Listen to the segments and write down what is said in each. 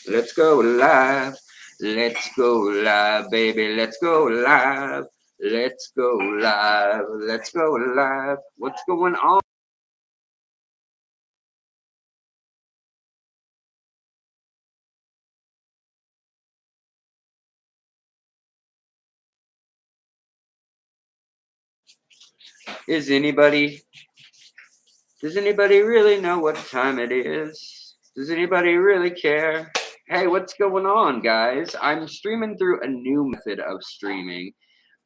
Let's go live. Let's go live, baby. Let's go live. Let's go live. Let's go live. What's going on? Is anybody Does anybody really know what time it is? Does anybody really care? Hey, what's going on, guys? I'm streaming through a new method of streaming.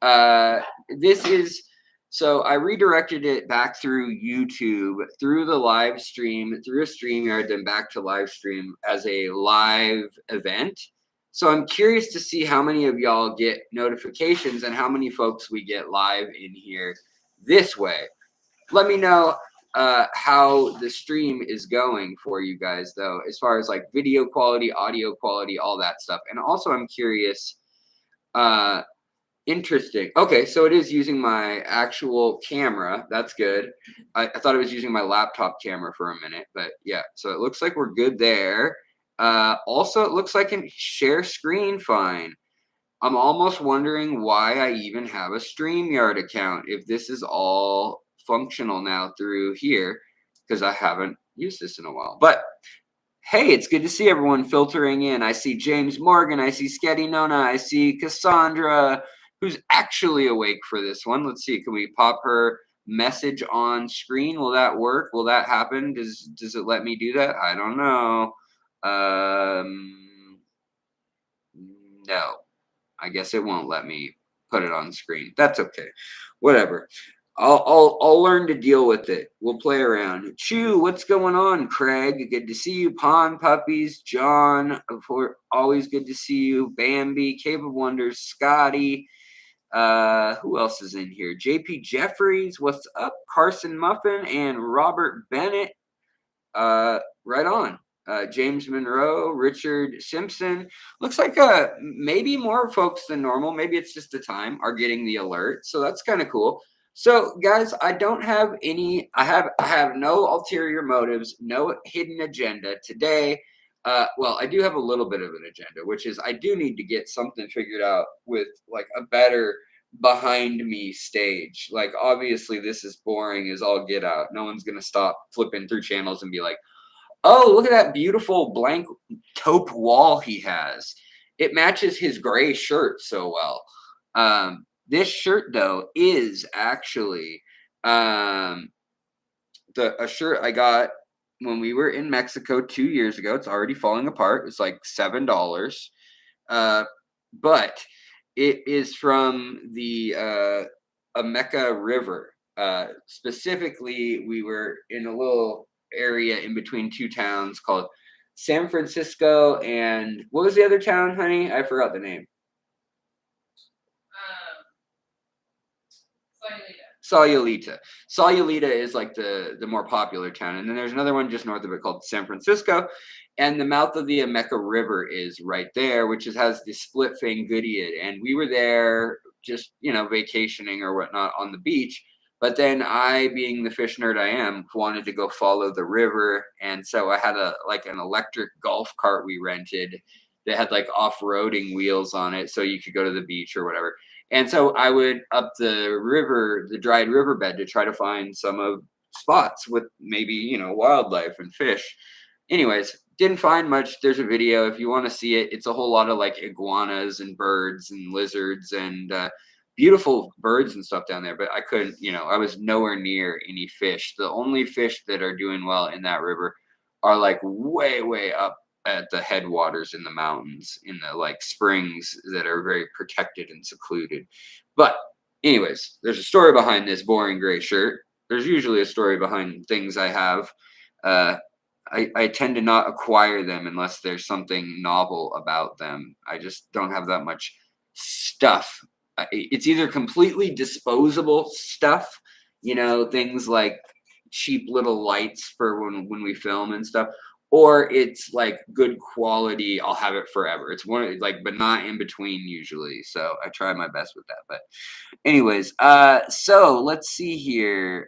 Uh, this is so I redirected it back through YouTube, through the live stream, through a StreamYard, then back to live stream as a live event. So I'm curious to see how many of y'all get notifications and how many folks we get live in here this way. Let me know how the stream is going for you guys, though, as far as like video quality, audio quality, all that stuff. And also, I'm curious. Uh, Interesting. Okay, so it is using my actual camera. That's good. I thought it was using my laptop camera for a minute, but yeah. So it looks like we're good there. Also, it looks like I can share screen fine. I'm almost wondering why I even have a StreamYard account if this is all functional now through here, because I haven't used this in a while. But hey, it's good to see everyone filtering in. I see James Morgan, I see Sketty Nona, I see Cassandra, who's actually awake for this one. Let's see, can we pop her message on screen? Will that work? Will that happen? Does it let me do that? I don't know. No. I guess it won't let me put it on screen. That's okay. Whatever. I'll learn to deal with it. We'll play around. Chew, what's going on, Craig? Good to see you. Pond Puppies, John, always good to see you. Bambi, Cave of Wonders, Scotty. Who else is in here? JP Jeffries, what's up? Carson Muffin and Robert Bennett. Right on. James Monroe, Richard Simpson. Looks like maybe more folks than normal. Maybe it's just the time are getting the alert. So that's kind of cool. So guys, I don't have any. I have no ulterior motives, no hidden agenda today. Well, I do have a little bit of an agenda, which is I do need to get something figured out with like a better behind me stage. Like obviously this is boring as all get out. No one's gonna stop flipping through channels and be like, oh, look at that beautiful blank taupe wall he has. It matches his gray shirt so well. This shirt though is actually um, a shirt I got when we were in Mexico 2 years ago. It's already falling apart. It's like $7. But it is from the Ameca River. Specifically, we were in a little area in between two towns called San Francisco and what was the other town, honey? I forgot the name. Sayulita. Sayulita is like the more popular town, and then there's another one just north of it called San Francisco, and the mouth of the Ameca River is right there, which has the split fin Goodyear, and we were there just vacationing or whatnot on the beach. But then I, being the fish nerd I am, wanted to go follow the river, and so I had an electric golf cart we rented that had like off-roading wheels on it, so you could go to the beach or whatever. And so I would up the river, the dried riverbed, to try to find some of spots with maybe wildlife and fish. Anyways, didn't find much. There's a video if you want to see it. It's a whole lot of like iguanas and birds and lizards and beautiful birds and stuff down there. But I couldn't, I was nowhere near any fish. The only fish that are doing well in that river are like way, way up at the headwaters in the mountains, in the like springs that are very protected and secluded. But anyways, there's a story behind this boring gray shirt. There's usually a story behind things I have. I tend to not acquire them unless there's something novel about them. I just don't have that much stuff. It's either completely disposable stuff, things like cheap little lights for when we film and stuff, or it's like good quality. I'll have it forever. It's one like, but not in between usually. So I try my best with that. But anyways, so let's see here.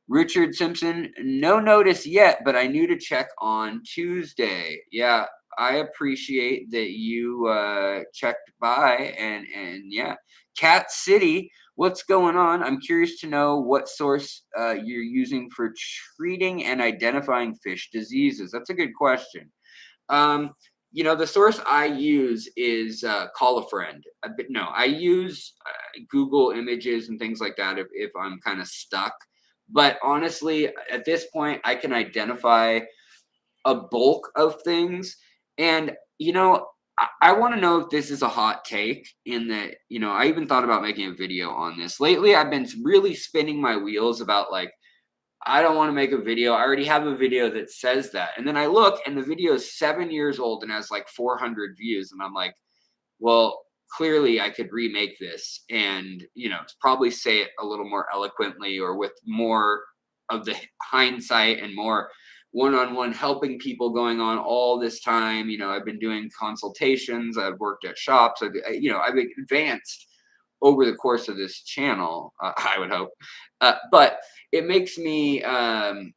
Richard Simpson, no notice yet, but I knew to check on Tuesday. Yeah, I appreciate that you checked by and yeah, Cat City. What's going on? I'm curious to know what source you're using for treating and identifying fish diseases. That's a good question. Um, the source I use is Call a Friend. But no, I use Google Images and things like that if I'm kind of stuck. But honestly, at this point, I can identify a bulk of things. And, I want to know if this is a hot take in that, I even thought about making a video on this. Lately, I've been really spinning my wheels about like, I don't want to make a video. I already have a video that says that. And then I look and the video is 7 years old and has like 400 views. And I'm like, well, clearly I could remake this and, probably say it a little more eloquently or with more of the hindsight and more one-on-one helping people going on all this time. I've been doing consultations, I've worked at shops, I've advanced over the course of this channel, I would hope. But it makes me I'm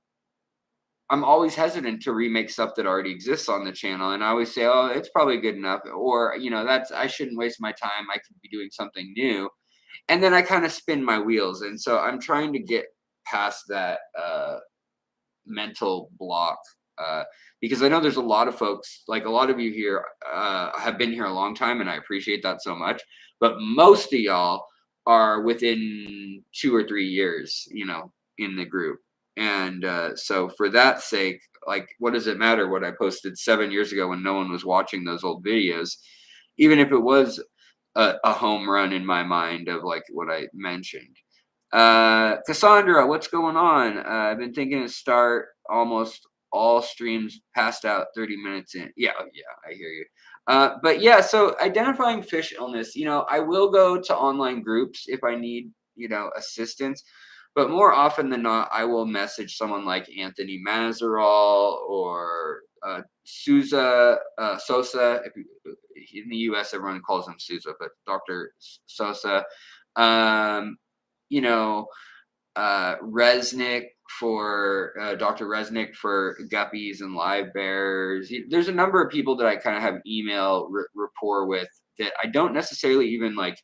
always hesitant to remake stuff that already exists on the channel, and I always say, "Oh, it's probably good enough," or that's I shouldn't waste my time. I could be doing something new, and then I kind of spin my wheels, and so I'm trying to get past that mental block because I know there's a lot of folks, like a lot of you here, have been here a long time, and I appreciate that so much. But most of y'all are within 2 or 3 years, in the group. And so for that sake, like, what does it matter what I posted 7 years ago when no one was watching those old videos, even if it was a home run in my mind of like what I mentioned. Cassandra, what's going on? I've been thinking to start almost all streams passed out 30 minutes in. Yeah, I hear you. But yeah, so identifying fish illness, I will go to online groups if I need, assistance. But more often than not, I will message someone like Anthony Mazerall or Sosa. In the U.S., everyone calls him Souza, but Dr. Sosa. Um, you know, Resnick for Dr. Resnick for guppies and live bears. There's a number of people that I kind of have email rapport with that I don't necessarily even like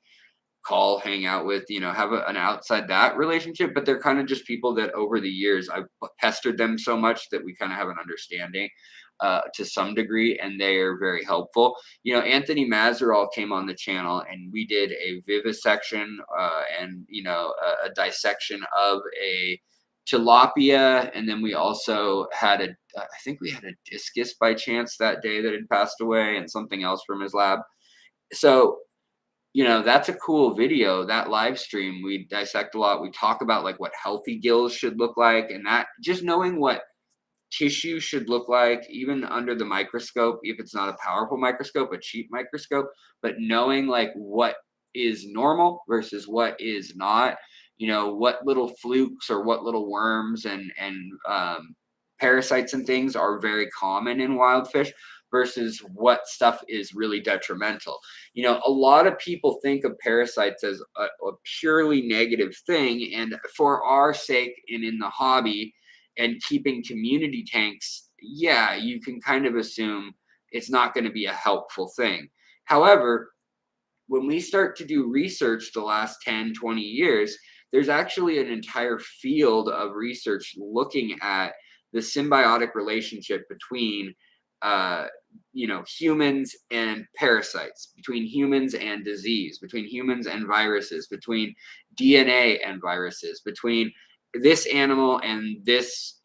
call, hang out with, have an outside that relationship, but they're kind of just people that over the years I've pestered them so much that we kind of have an understanding to some degree, and they are very helpful. Anthony Mazerall came on the channel and we did a vivisection and, a dissection of a tilapia. And then we also had I think we had a discus by chance that day that had passed away and something else from his lab. So that's a cool video. That live stream, we dissect a lot. We talk about like what healthy gills should look like, and that just knowing what tissue should look like, even under the microscope, if it's not a powerful microscope, a cheap microscope, but knowing like what is normal versus what is not, what little flukes or what little worms and parasites and things are very common in wild fish versus what stuff is really detrimental. A lot of people think of parasites as a purely negative thing. And for our sake and in the hobby and keeping community tanks, yeah, you can kind of assume it's not going to be a helpful thing. However, when we start to do research the last 10, 20 years, there's actually an entire field of research looking at the symbiotic relationship between humans and parasites, between humans and disease, between humans and viruses, between DNA and viruses, between this animal and this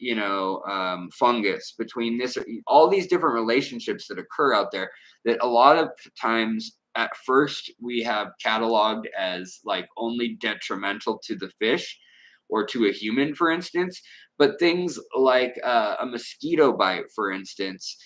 fungus, between this, all these different relationships that occur out there that a lot of times at first we have cataloged as like only detrimental to the fish or to a human, for instance. But things like a mosquito bite, for instance,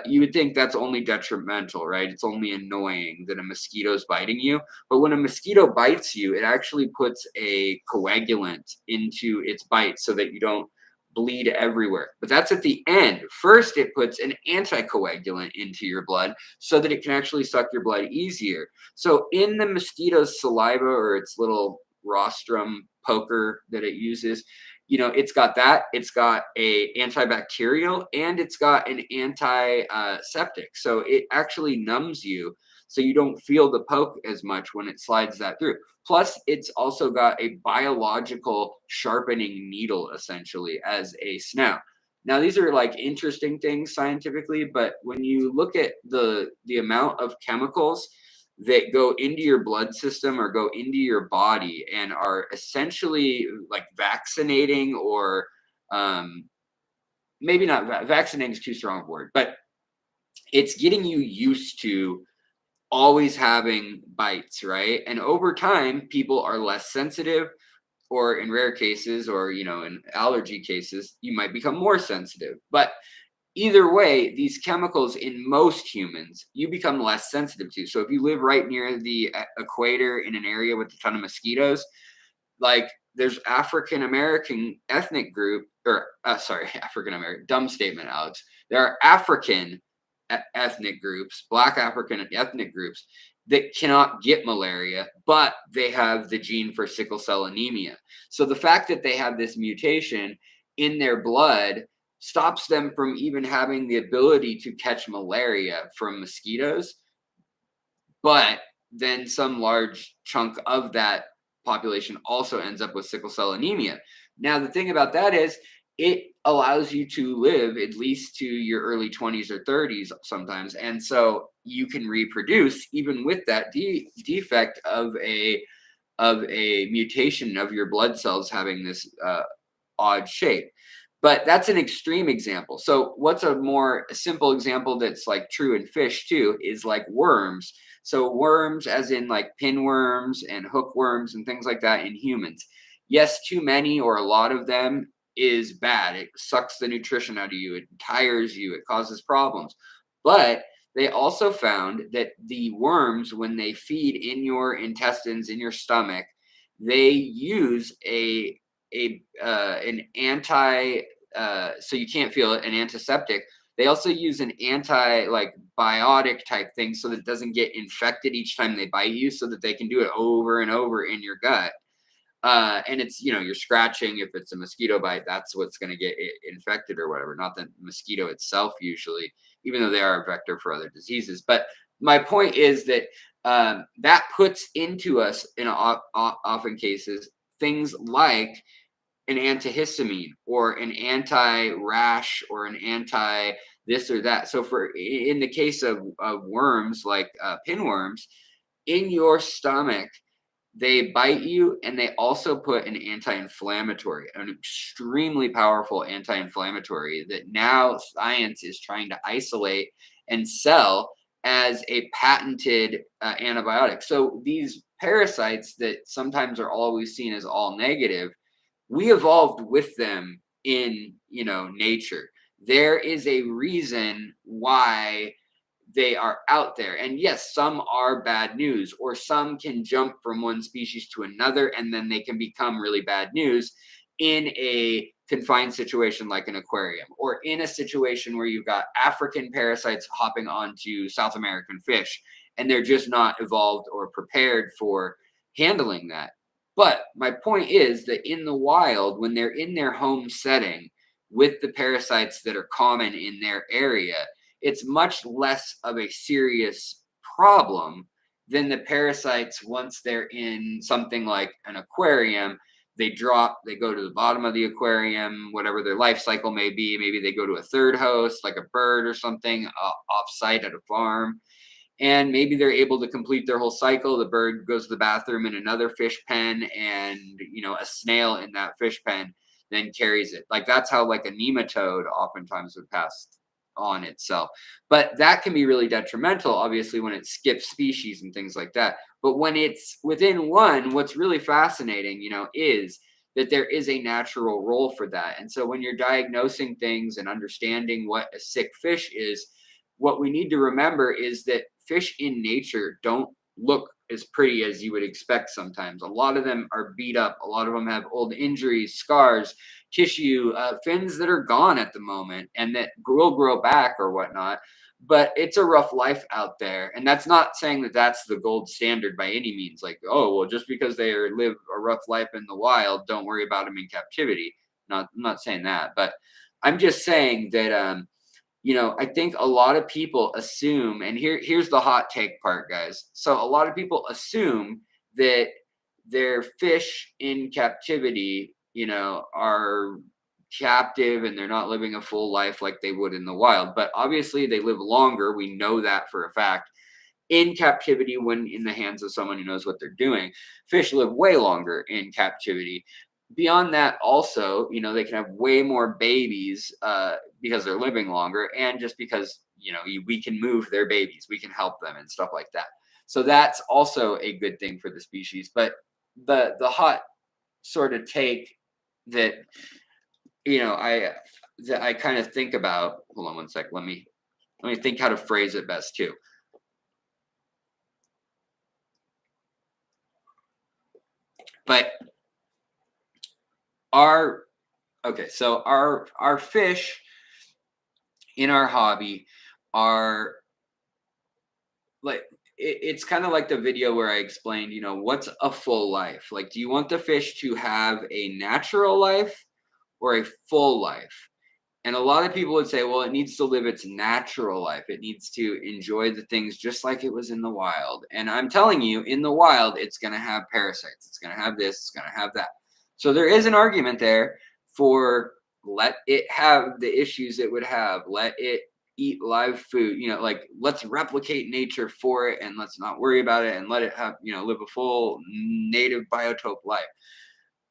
you would think that's only detrimental, right? It's only annoying that a mosquito's biting you. But when a mosquito bites you, it actually puts a coagulant into its bite so that you don't bleed everywhere. But that's at the end. First, it puts an anticoagulant into your blood so that it can actually suck your blood easier. So in the mosquito's saliva or its little rostrum poker that it uses, It's got that. It's got a antibacterial and it's got an anti-septic. So it actually numbs you, so you don't feel the poke as much when it slides that through. Plus, it's also got a biological sharpening needle essentially as a snout. Now, these are like interesting things scientifically, but when you look at the amount of chemicals that go into your blood system or go into your body and are essentially like vaccinating or um, maybe not vaccinating is too strong a word, but it's getting you used to always having bites, right? And over time, people are less sensitive, or in rare cases, or in allergy cases, you might become more sensitive. But either way, these chemicals in most humans, you become less sensitive to. So if you live right near the equator in an area with a ton of mosquitoes, like there's African American ethnic group, or sorry, African American, dumb statement, Alex. There are African ethnic groups, Black African ethnic groups that cannot get malaria, but they have the gene for sickle cell anemia. So the fact that they have this mutation in their blood stops them from even having the ability to catch malaria from mosquitoes. But then some large chunk of that population also ends up with sickle cell anemia. Now, the thing about that is it allows you to live at least to your early 20s or 30s sometimes. And so you can reproduce even with that defect of a mutation of your blood cells having this odd shape. But that's an extreme example. So what's a more simple example that's like true in fish too is like worms. So worms as in like pinworms and hookworms and things like that in humans. Yes, too many or a lot of them is bad. It sucks the nutrition out of you. It tires you. It causes problems. But they also found that the worms, when they feed in your intestines, in your stomach, they use an anti so you can't feel it, an antiseptic. They also use an anti like biotic type thing so that it doesn't get infected each time they bite you, so that they can do it over and over in your gut. And it's, you're scratching. If it's a mosquito bite, that's what's going to get infected or whatever, not the mosquito itself usually, even though they are a vector for other diseases. But my point is that that puts into us in often cases things like an antihistamine or an anti-rash or an anti this or that. So for in the case of worms like pinworms in your stomach, they bite you and they also put an anti-inflammatory, an extremely powerful anti-inflammatory that now science is trying to isolate and sell as a patented antibiotic. So these parasites that sometimes are always seen as all negative, we evolved with them in nature. There is a reason why they are out there. And yes, some are bad news, or some can jump from one species to another, and then they can become really bad news in a confined situation like an aquarium, or in a situation where you've got African parasites hopping onto South American fish, and they're just not evolved or prepared for handling that. But my point is that in the wild, when they're in their home setting with the parasites that are common in their area, it's much less of a serious problem than the parasites once they're in something like an aquarium. They go to the bottom of the aquarium, whatever their life cycle may be. Maybe they go to a third host, like a bird or something, off site at a farm. And maybe they're able to complete their whole cycle. The bird goes to the bathroom in another fish pen, and a snail in that fish pen then carries it. Like that's how like a nematode oftentimes would pass on itself. But that can be really detrimental, obviously, when it skips species and things like that. But when it's within one, what's really fascinating, is that there is a natural role for that. And so when you're diagnosing things and understanding what a sick fish is, what we need to remember is that fish in nature don't look as pretty as you would expect sometimes. A lot of them are beat up. A lot of them have old injuries, scars, tissue, fins that are gone at the moment and that will grow back or whatnot. But it's a rough life out there. And that's not saying that that's the gold standard by any means. Like, oh, well, just because they live a rough life in the wild, don't worry about them in captivity. I'm not saying that, but I'm just saying that I think a lot of people assume, and here's the hot take part, guys. So a lot of people assume that their fish in captivity, are captive and they're not living a full life like they would in the wild. But obviously they live longer. We know that for a fact. In captivity, when in the hands of someone who knows what they're doing, fish live way longer in captivity. Beyond that, also, they can have way more babies because they're living longer, and just because we can move their babies, we can help them and stuff like that. So that's also a good thing for the species. But the hot sort of take that I kind of think about. Hold on one sec. Let me think how to phrase it best too. But our okay, so our fish in our hobby are like it's kind of like the video where I explained, what's a full life? Like, do you want the fish to have a natural life or a full life? And a lot of people would say, well, it needs to live its natural life. It needs to enjoy the things just like it was in the wild. And I'm telling you, in the wild, it's going to have parasites. It's going to have this, it's going to have that. So there is an argument there for let it have the issues it would have. Let it eat live food, like let's replicate nature for it and let's not worry about it and let it have, live a full native biotope life.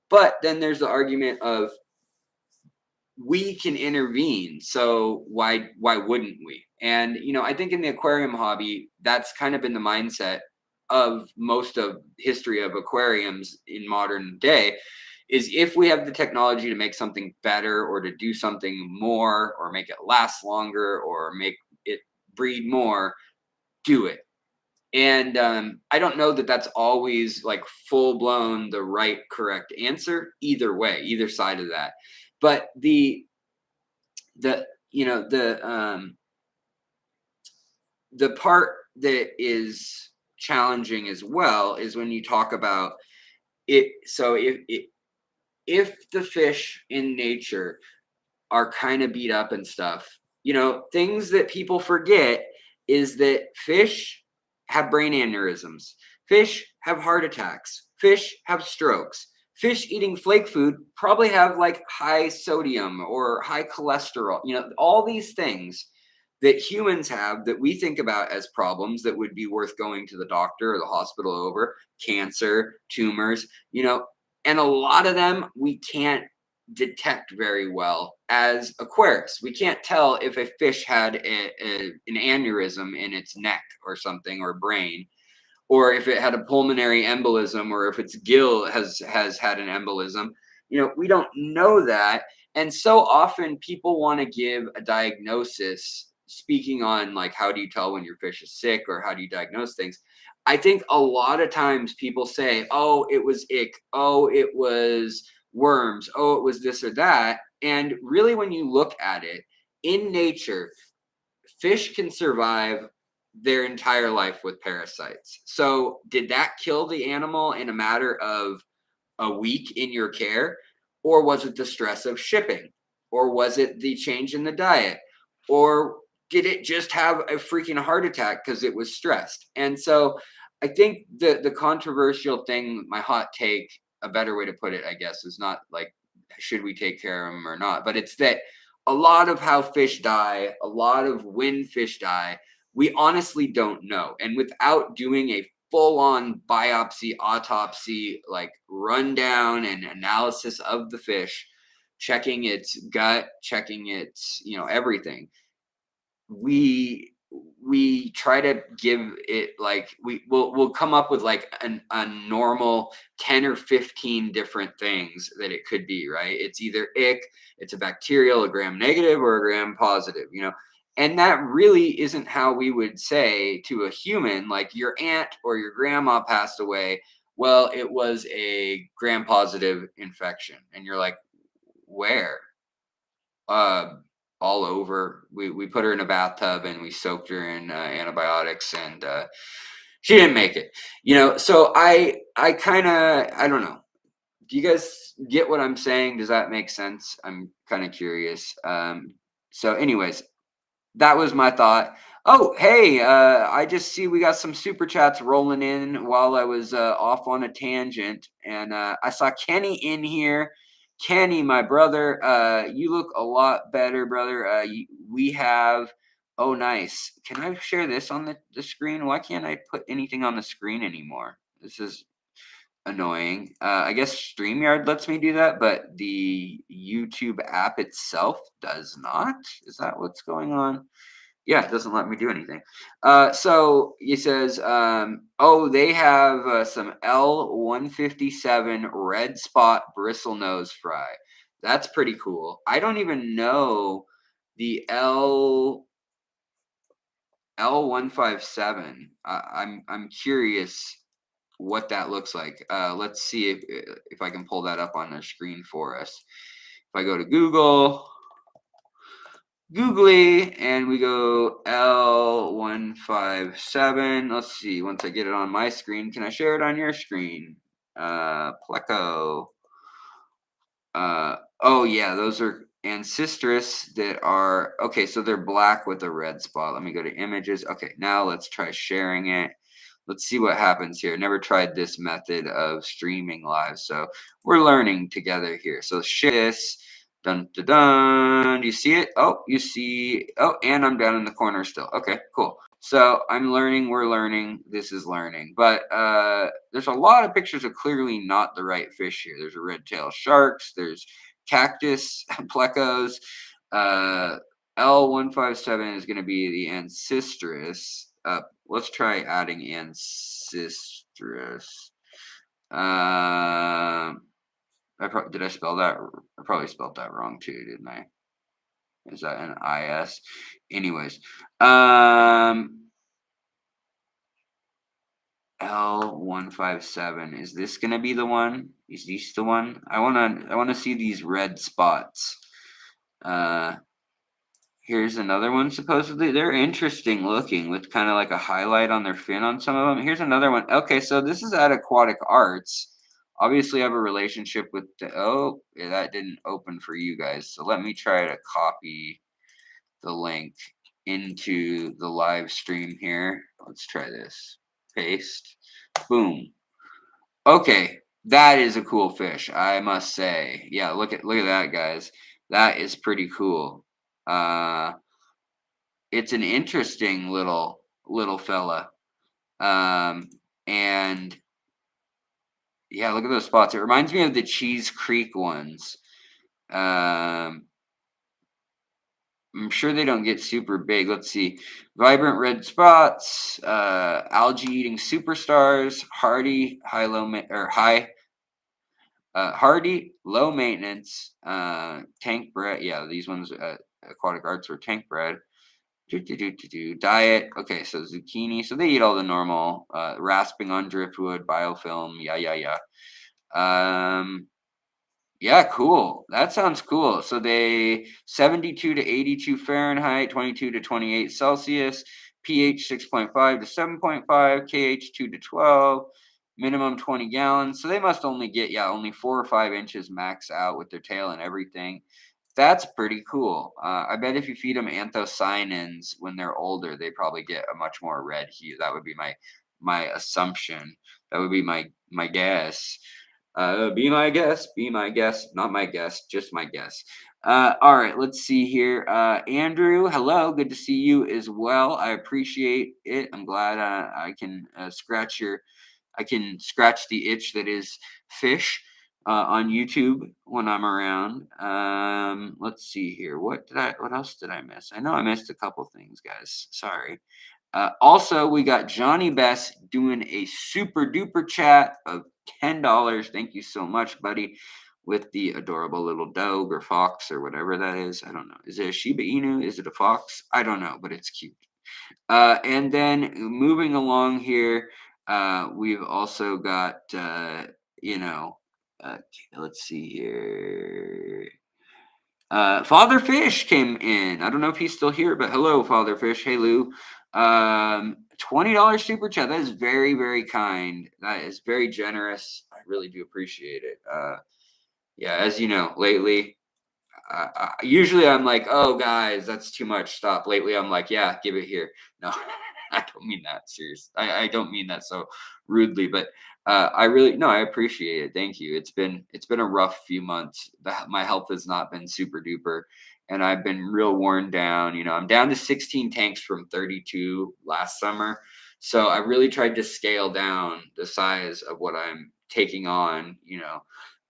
But then there's the argument of we can intervene, so why wouldn't we? And I think in the aquarium hobby, that's kind of been the mindset of most of history of aquariums in modern day, is if we have the technology to make something better or to do something more or make it last longer or make it breed more, do it. And I don't know that that's always like full blown the right correct answer either way, either side of that. But the you know the part that is challenging as well is when you talk about it. So if the fish in nature are kind of beat up and stuff, things that people forget is that fish have brain aneurysms, fish have heart attacks, fish have strokes. Fish eating flake food probably have like high sodium or high cholesterol, all these things that humans have that we think about as problems that would be worth going to the doctor or the hospital over: cancer, tumors, and a lot of them we can't detect very well as aquarists. We can't tell if a fish had an aneurysm in its neck or something, or brain, or if it had a pulmonary embolism, or if its gill has had an embolism. We don't know that. And so often people want to give a diagnosis speaking on like, how do you tell when your fish is sick, or how do you diagnose things? I think a lot of times people say, oh, it was ick, oh, it was worms, oh, it was this or that. And really, when you look at it in nature, fish can survive their entire life with parasites. So did that kill the animal in a matter of a week in your care? Or was it the stress of shipping? Or was it the change in the diet? Or did it just have a freaking heart attack because it was stressed? And so I think the controversial thing, my hot take, a better way to put it, I guess, is not like, should we take care of them or not? But it's that a lot of how fish die, a lot of when fish die, we honestly don't know. And without doing a full-on biopsy, autopsy, like rundown and analysis of the fish, checking its gut, checking its, everything, we try to give it like we'll come up with like a normal 10 or 15 different things that it could be, right? It's either ick, it's a bacterial, a gram negative, or a gram positive, and that really isn't how we would say to a human, like your aunt or your grandma passed away, well, it was a gram positive infection, and you're like, where? uh all over. We put her in a bathtub and we soaked her in antibiotics, and she didn't make it. So I kind of, I don't know. Do you guys get what I'm saying? Does that make sense? I'm kind of curious. So anyways, that was my thought. Oh, hey, I just see we got some super chats rolling in while I was off on a tangent, and I saw Kenny in here. Kenny, my brother, you look a lot better, brother. We have. Oh, nice. Can I share this on the screen? Why can't I put anything on the screen anymore? This is annoying. I guess StreamYard lets me do that, but the YouTube app itself does not. Is that what's going on? Yeah, it doesn't let me do anything. So he says, oh, they have some L157 red spot bristlenose fry. That's pretty cool. I don't even know the L157. I'm curious what that looks like. Let's see if I can pull that up on the screen for us. If I go to Googly and we go L157. Let's see. Once I get it on my screen, can I share it on your screen? Pleco. Oh yeah, those are ancestris that are okay. So they're black with a red spot. Let me go to images. Okay, now let's try sharing it. Let's see what happens here. Never tried this method of streaming live, so we're learning together here. So share this. Dun dun dun. Do you see it? Oh, you see. Oh, and I'm down in the corner still. Okay, cool. So I'm learning. We're learning. This is learning. But there's a lot of pictures of clearly not the right fish here. There's a red tail sharks. There's cactus plecos. L157 is going to be the ancestris. Let's try adding ancestris. Did I spell that? I probably spelled that wrong too, didn't I? Is that an IS? Anyways, L157. Is this gonna be the one? Is this the one? I wanna see these red spots. Here's another one. Supposedly, they're interesting looking with kind of like a highlight on their fin on some of them. Here's another one. Okay, so this is at Aquatic Arts. Obviously, I have a relationship with the. Oh, yeah, that didn't open for you guys. So let me try to copy the link into the live stream here. Let's try this. Paste. Boom. Okay, that is a cool fish, I must say. Yeah, look at that, guys. That is pretty cool. It's an interesting little fella. And yeah, look at those spots. It reminds me of the Cheese Creek ones. Um, I'm sure they don't get super big. Let's see. Vibrant red spots, algae eating superstars, hardy, low maintenance, tank bred. Yeah, these ones aquatic arts are tank bred. Diet. Okay, so zucchini. So they eat all the normal rasping on driftwood, biofilm. Yeah. Yeah, cool. That sounds cool. So they 72 to 82 Fahrenheit, 22 to 28 Celsius, pH 6.5 to 7.5, KH 2 to 12, minimum 20 gallons. So they must only get only 4 or 5 inches max out with their tail and everything. That's pretty cool. I bet if you feed them anthocyanins when they're older, they probably get a much more red hue. That would be my assumption. That would be my guess. Be my guest, not my guest, just my guest. All right, let's see here. Andrew, hello, good to see you as well. I appreciate it. I'm glad I can I can scratch the itch that is fish on YouTube when I'm around. Let's see here. What else did I miss? I know I missed a couple things, guys. Sorry. Also, we got Johnny Best doing a super duper chat of $10. Thank you so much, buddy. With the adorable little dog or fox or whatever that is. I don't know. Is it a Shiba Inu? Is it a fox? I don't know, but it's cute. And then moving along here, we've also got, you know, uh, let's see here. Father Fish came in. I don't know if he's still here, but hello, Father Fish. Hey, Lou. $20 super chat. That is very, very kind. That is very generous. I really do appreciate it. Yeah, as you know, lately, usually I'm like, "Oh, guys, that's too much. Stop." Lately, I'm like, "Yeah, give it here." No, I don't mean that serious. I don't mean that so rudely, but I really no, I appreciate it. Thank you. It's been a rough few months. My health has not been super duper, and I've been real worn down. I'm down to 16 tanks from 32 last summer. So I really tried to scale down the size of what I'm taking on.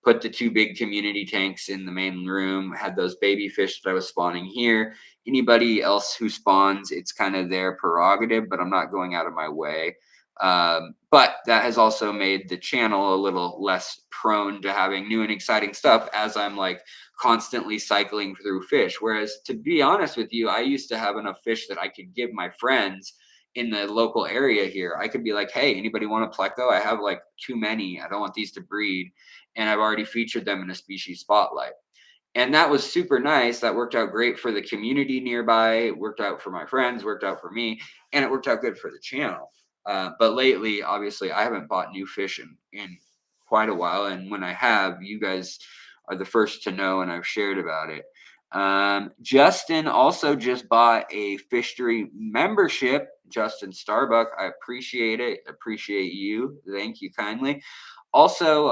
Put the two big community tanks in the main room, had those baby fish that I was spawning here. Anybody else who spawns, it's kind of their prerogative, but I'm not going out of my way. But that has also made the channel a little less prone to having new and exciting stuff as I'm like constantly cycling through fish. Whereas, to be honest with you, I used to have enough fish that I could give my friends in the local area here. I could be like, hey, anybody want a pleco? I have like too many. I don't want these to breed, and I've already featured them in a species spotlight. And that was super nice. That worked out great for the community nearby. It worked out for my friends, worked out for me, and it worked out good for the channel. But lately, obviously, I haven't bought new fish in quite a while. And when I have, you guys are the first to know, and I've shared about it. Justin also just bought a Fishtory membership. Justin Starbuck, I appreciate it. Appreciate you. Thank you kindly. Also,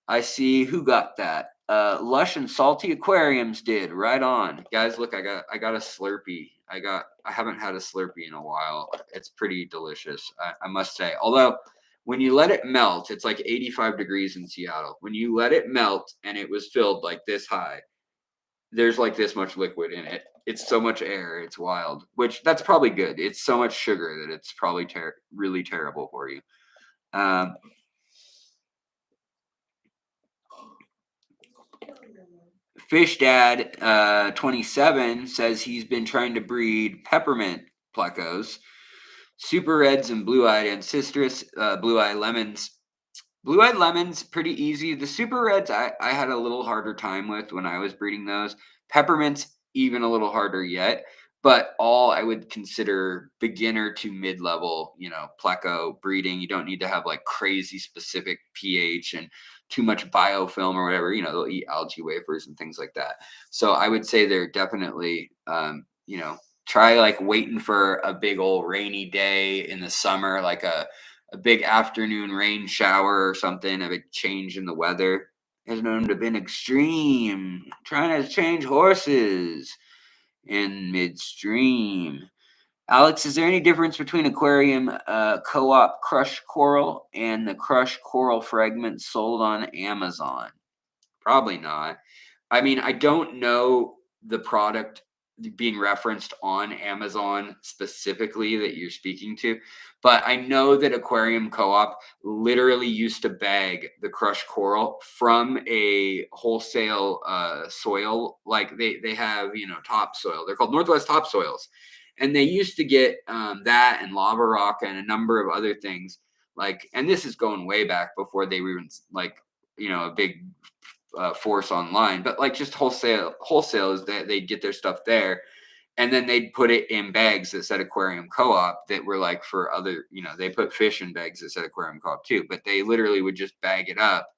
I see who got that. Lush and Salty Aquariums did. Right on. Guys, look, I got a Slurpee. I haven't had a Slurpee in a while. It's pretty delicious, I must say. Although when you let it melt, it's like 85 degrees in Seattle. When you let it melt and it was filled like this high, there's like this much liquid in it. It's so much air, it's wild. Which that's probably good. It's so much sugar that it's probably really terrible for you. Um, Fish Dad 27 says he's been trying to breed peppermint plecos, super reds and blue-eyed ancestris, blue-eyed lemons. Blue-eyed lemons pretty easy. The super reds I had a little harder time with when I was breeding those. Peppermints even a little harder yet. But all I would consider beginner to mid-level, pleco breeding. You don't need to have like crazy specific pH and too much biofilm or whatever. They'll eat algae wafers and things like that. So I would say they're definitely, try like waiting for a big old rainy day in the summer, like a big afternoon rain shower or something, a big change in the weather is known to have been extreme. Trying to change horses in midstream. Alex, is there any difference between aquarium co-op crushed coral and the crushed coral fragments sold on Amazon? Probably not. I mean, I don't know the product being referenced on Amazon specifically that you're speaking to, but I know that Aquarium Co-op literally used to bag the crushed coral from a wholesale soil. Like they have, topsoil. They're called Northwest topsoils, and they used to get that and lava rock and a number of other things. Like, and this is going way back before they were even like a big force online, but like just wholesale is that they'd get their stuff there, and then they'd put it in bags that said Aquarium Co-op that were like for other, they put fish in bags that said Aquarium Co-op too, but they literally would just bag it up,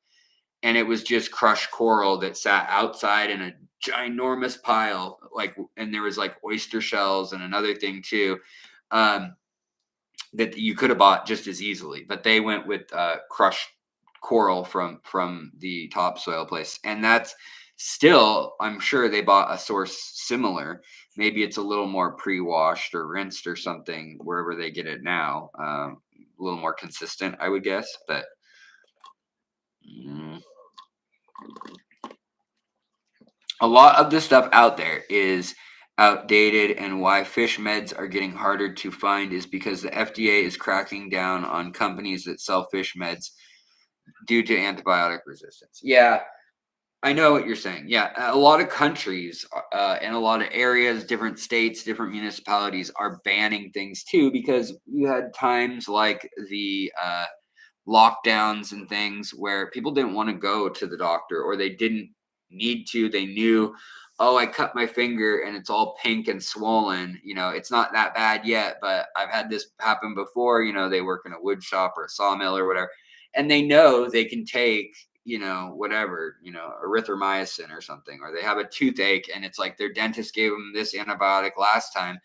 and it was just crushed coral that sat outside in a ginormous pile, like, and there was like oyster shells and another thing too. Um, that you could have bought just as easily, but they went with crushed coral from the topsoil place, and that's still, I'm sure they bought a source similar. Maybe it's a little more pre-washed or rinsed or something wherever they get it now. A little more consistent, I would guess, but mm, a lot of the stuff out there is outdated, and why fish meds are getting harder to find is because the FDA is cracking down on companies that sell fish meds due to antibiotic resistance. Yeah, I know what you're saying. Yeah, a lot of countries and a lot of areas, different states, different municipalities are banning things too, because you had times like the lockdowns and things where people didn't want to go to the doctor, or they didn't need to. They knew, oh, I cut my finger and it's all pink and swollen. It's not that bad yet, but I've had this happen before. They work in a wood shop or a sawmill or whatever, and they know they can take whatever, erythromycin or something, or they have a toothache and it's like their dentist gave them this antibiotic last time,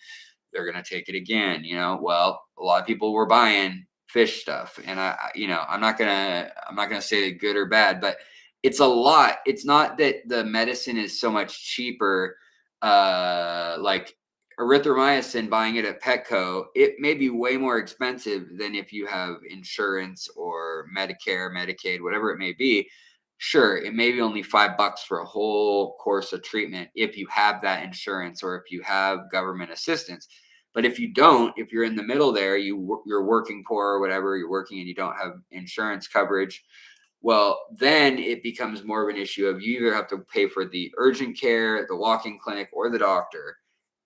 they're going to take it again. Well, a lot of people were buying fish stuff, and I'm not going to say good or bad, but it's a lot. It's not that the medicine is so much cheaper, like erythromycin, buying it at Petco, it may be way more expensive than if you have insurance or Medicare, Medicaid, whatever it may be. Sure, it may be only $5 for a whole course of treatment if you have that insurance or if you have government assistance. But if you don't, if you're in the middle there, you're working poor or whatever, you're working and you don't have insurance coverage, well, then it becomes more of an issue of you either have to pay for the urgent care, the walk-in clinic, or the doctor.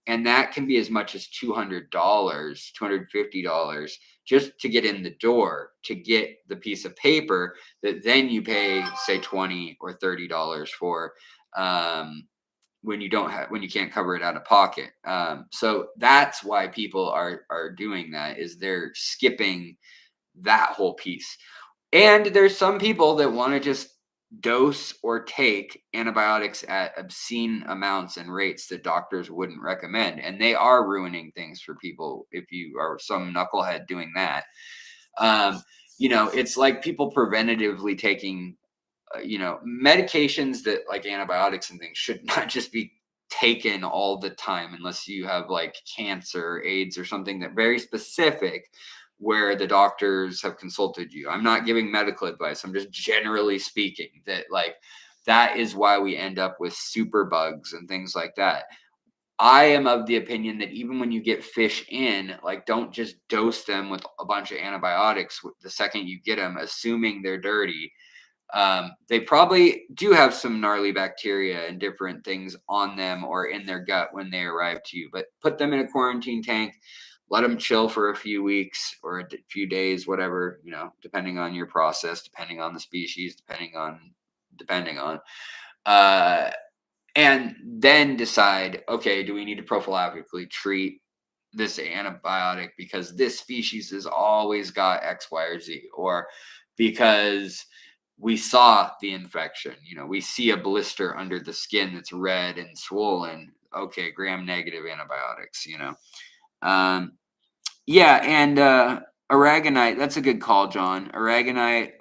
And that can be as much as $200, $250 just to get in the door, to get the piece of paper that then you pay, say, $20 or $30 for, when you can't cover it out of pocket. So that's why people are doing that, is they're skipping that whole piece. And there's some people that want to just dose or take antibiotics at obscene amounts and rates that doctors wouldn't recommend. And they are ruining things for people if you are some knucklehead doing that. It's like people preventatively taking, medications that, like antibiotics and things, should not just be taken all the time unless you have like cancer, AIDS, or something that very specific where the doctors have consulted you. I'm not giving medical advice. I'm just generally speaking that, like, that is why we end up with super bugs and things like that. I am of the opinion that even when you get fish in, like, don't just dose them with a bunch of antibiotics the second you get them, assuming they're dirty. They probably do have some gnarly bacteria and different things on them or in their gut when they arrive to you, but put them in a quarantine tank, let them chill for a few weeks or a few days, whatever, depending on your process, depending on the species, depending on, uh, and then decide, okay, do we need to prophylactically treat this antibiotic because this species has always got X, Y, or Z, or because we saw the infection, we see a blister under the skin that's red and swollen. Okay, gram negative antibiotics, Um, yeah, and aragonite, that's a good call, John. Aragonite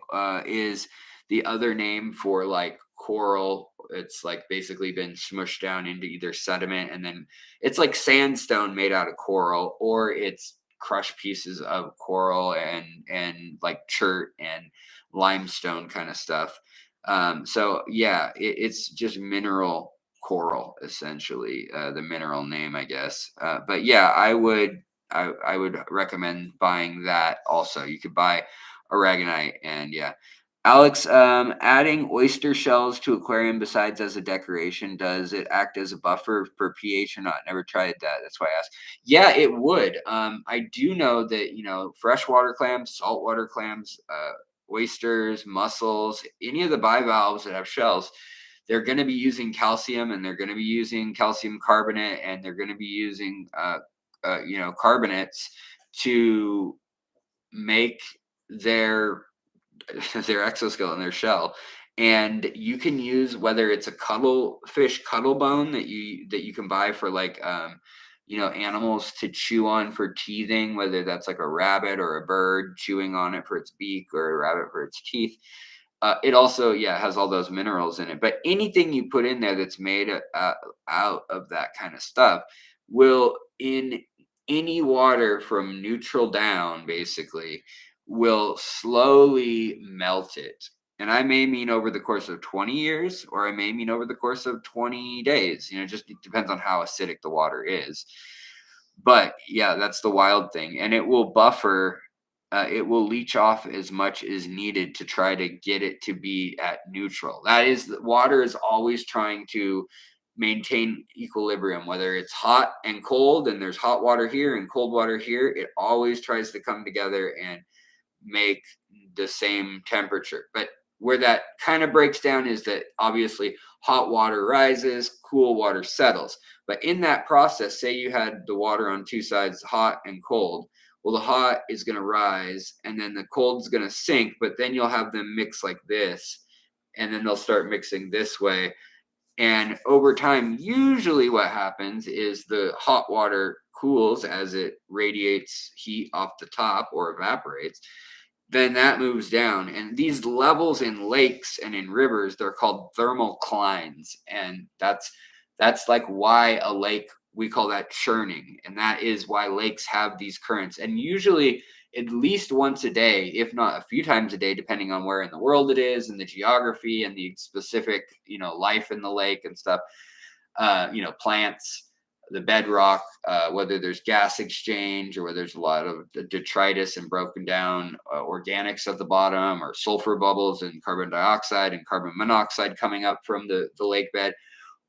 is the other name for like coral. It's like basically been smushed down into either sediment, and then it's like sandstone made out of coral, or it's crushed pieces of coral and like chert and limestone kind of stuff. So yeah, it's just mineral coral, essentially, the mineral name, I guess. But yeah, I would recommend buying that also. You could buy aragonite, and yeah. Alex, adding oyster shells to aquarium besides as a decoration, does it act as a buffer for pH or not? Never tried that. That's why I asked. Yeah, it would. I do know that, freshwater clams, saltwater clams, oysters, mussels, any of the bivalves that have shells, they're going to be using calcium, and they're going to be using calcium carbonate, and they're going to be using carbonates to make their their exoskeleton, their shell. And you can use, whether it's a fish cuttle bone that you can buy for like animals to chew on for teething, whether that's like a rabbit or a bird chewing on it for its beak, or a rabbit for its teeth. It also, yeah, has all those minerals in it. But anything you put in there that's made out of that kind of stuff will, in any water from neutral down, basically, will slowly melt it. And I may mean over the course of 20 years, or I may mean over the course of 20 days. Just it depends on how acidic the water is. But yeah, that's the wild thing. And it will buffer, it will leach off as much as needed to try to get it to be at neutral. That is, the water is always trying to maintain equilibrium, whether it's hot and cold and there's hot water here and cold water here. It always tries to come together and make the same temperature. But where that kind of breaks down is that obviously hot water rises, cool water settles. But in that process, say you had the water on two sides, hot and cold. Well, the hot is going to rise and then the cold is going to sink, but then you'll have them mix like this. and then they'll start mixing this way. And over time, usually what happens is the hot water cools as it radiates heat off the top or evaporates. Then that moves down. And these levels in lakes and in rivers, they're called thermal clines. And that's like why a lake, we call that churning. And that is why lakes have these currents. And usually at least once a day, if not a few times a day, depending on where in the world it is and the geography and the specific, life in the lake and stuff, plants, the bedrock, whether there's gas exchange or whether there's a lot of detritus and broken down organics at the bottom, or sulfur bubbles and carbon dioxide and carbon monoxide coming up from the lake bed,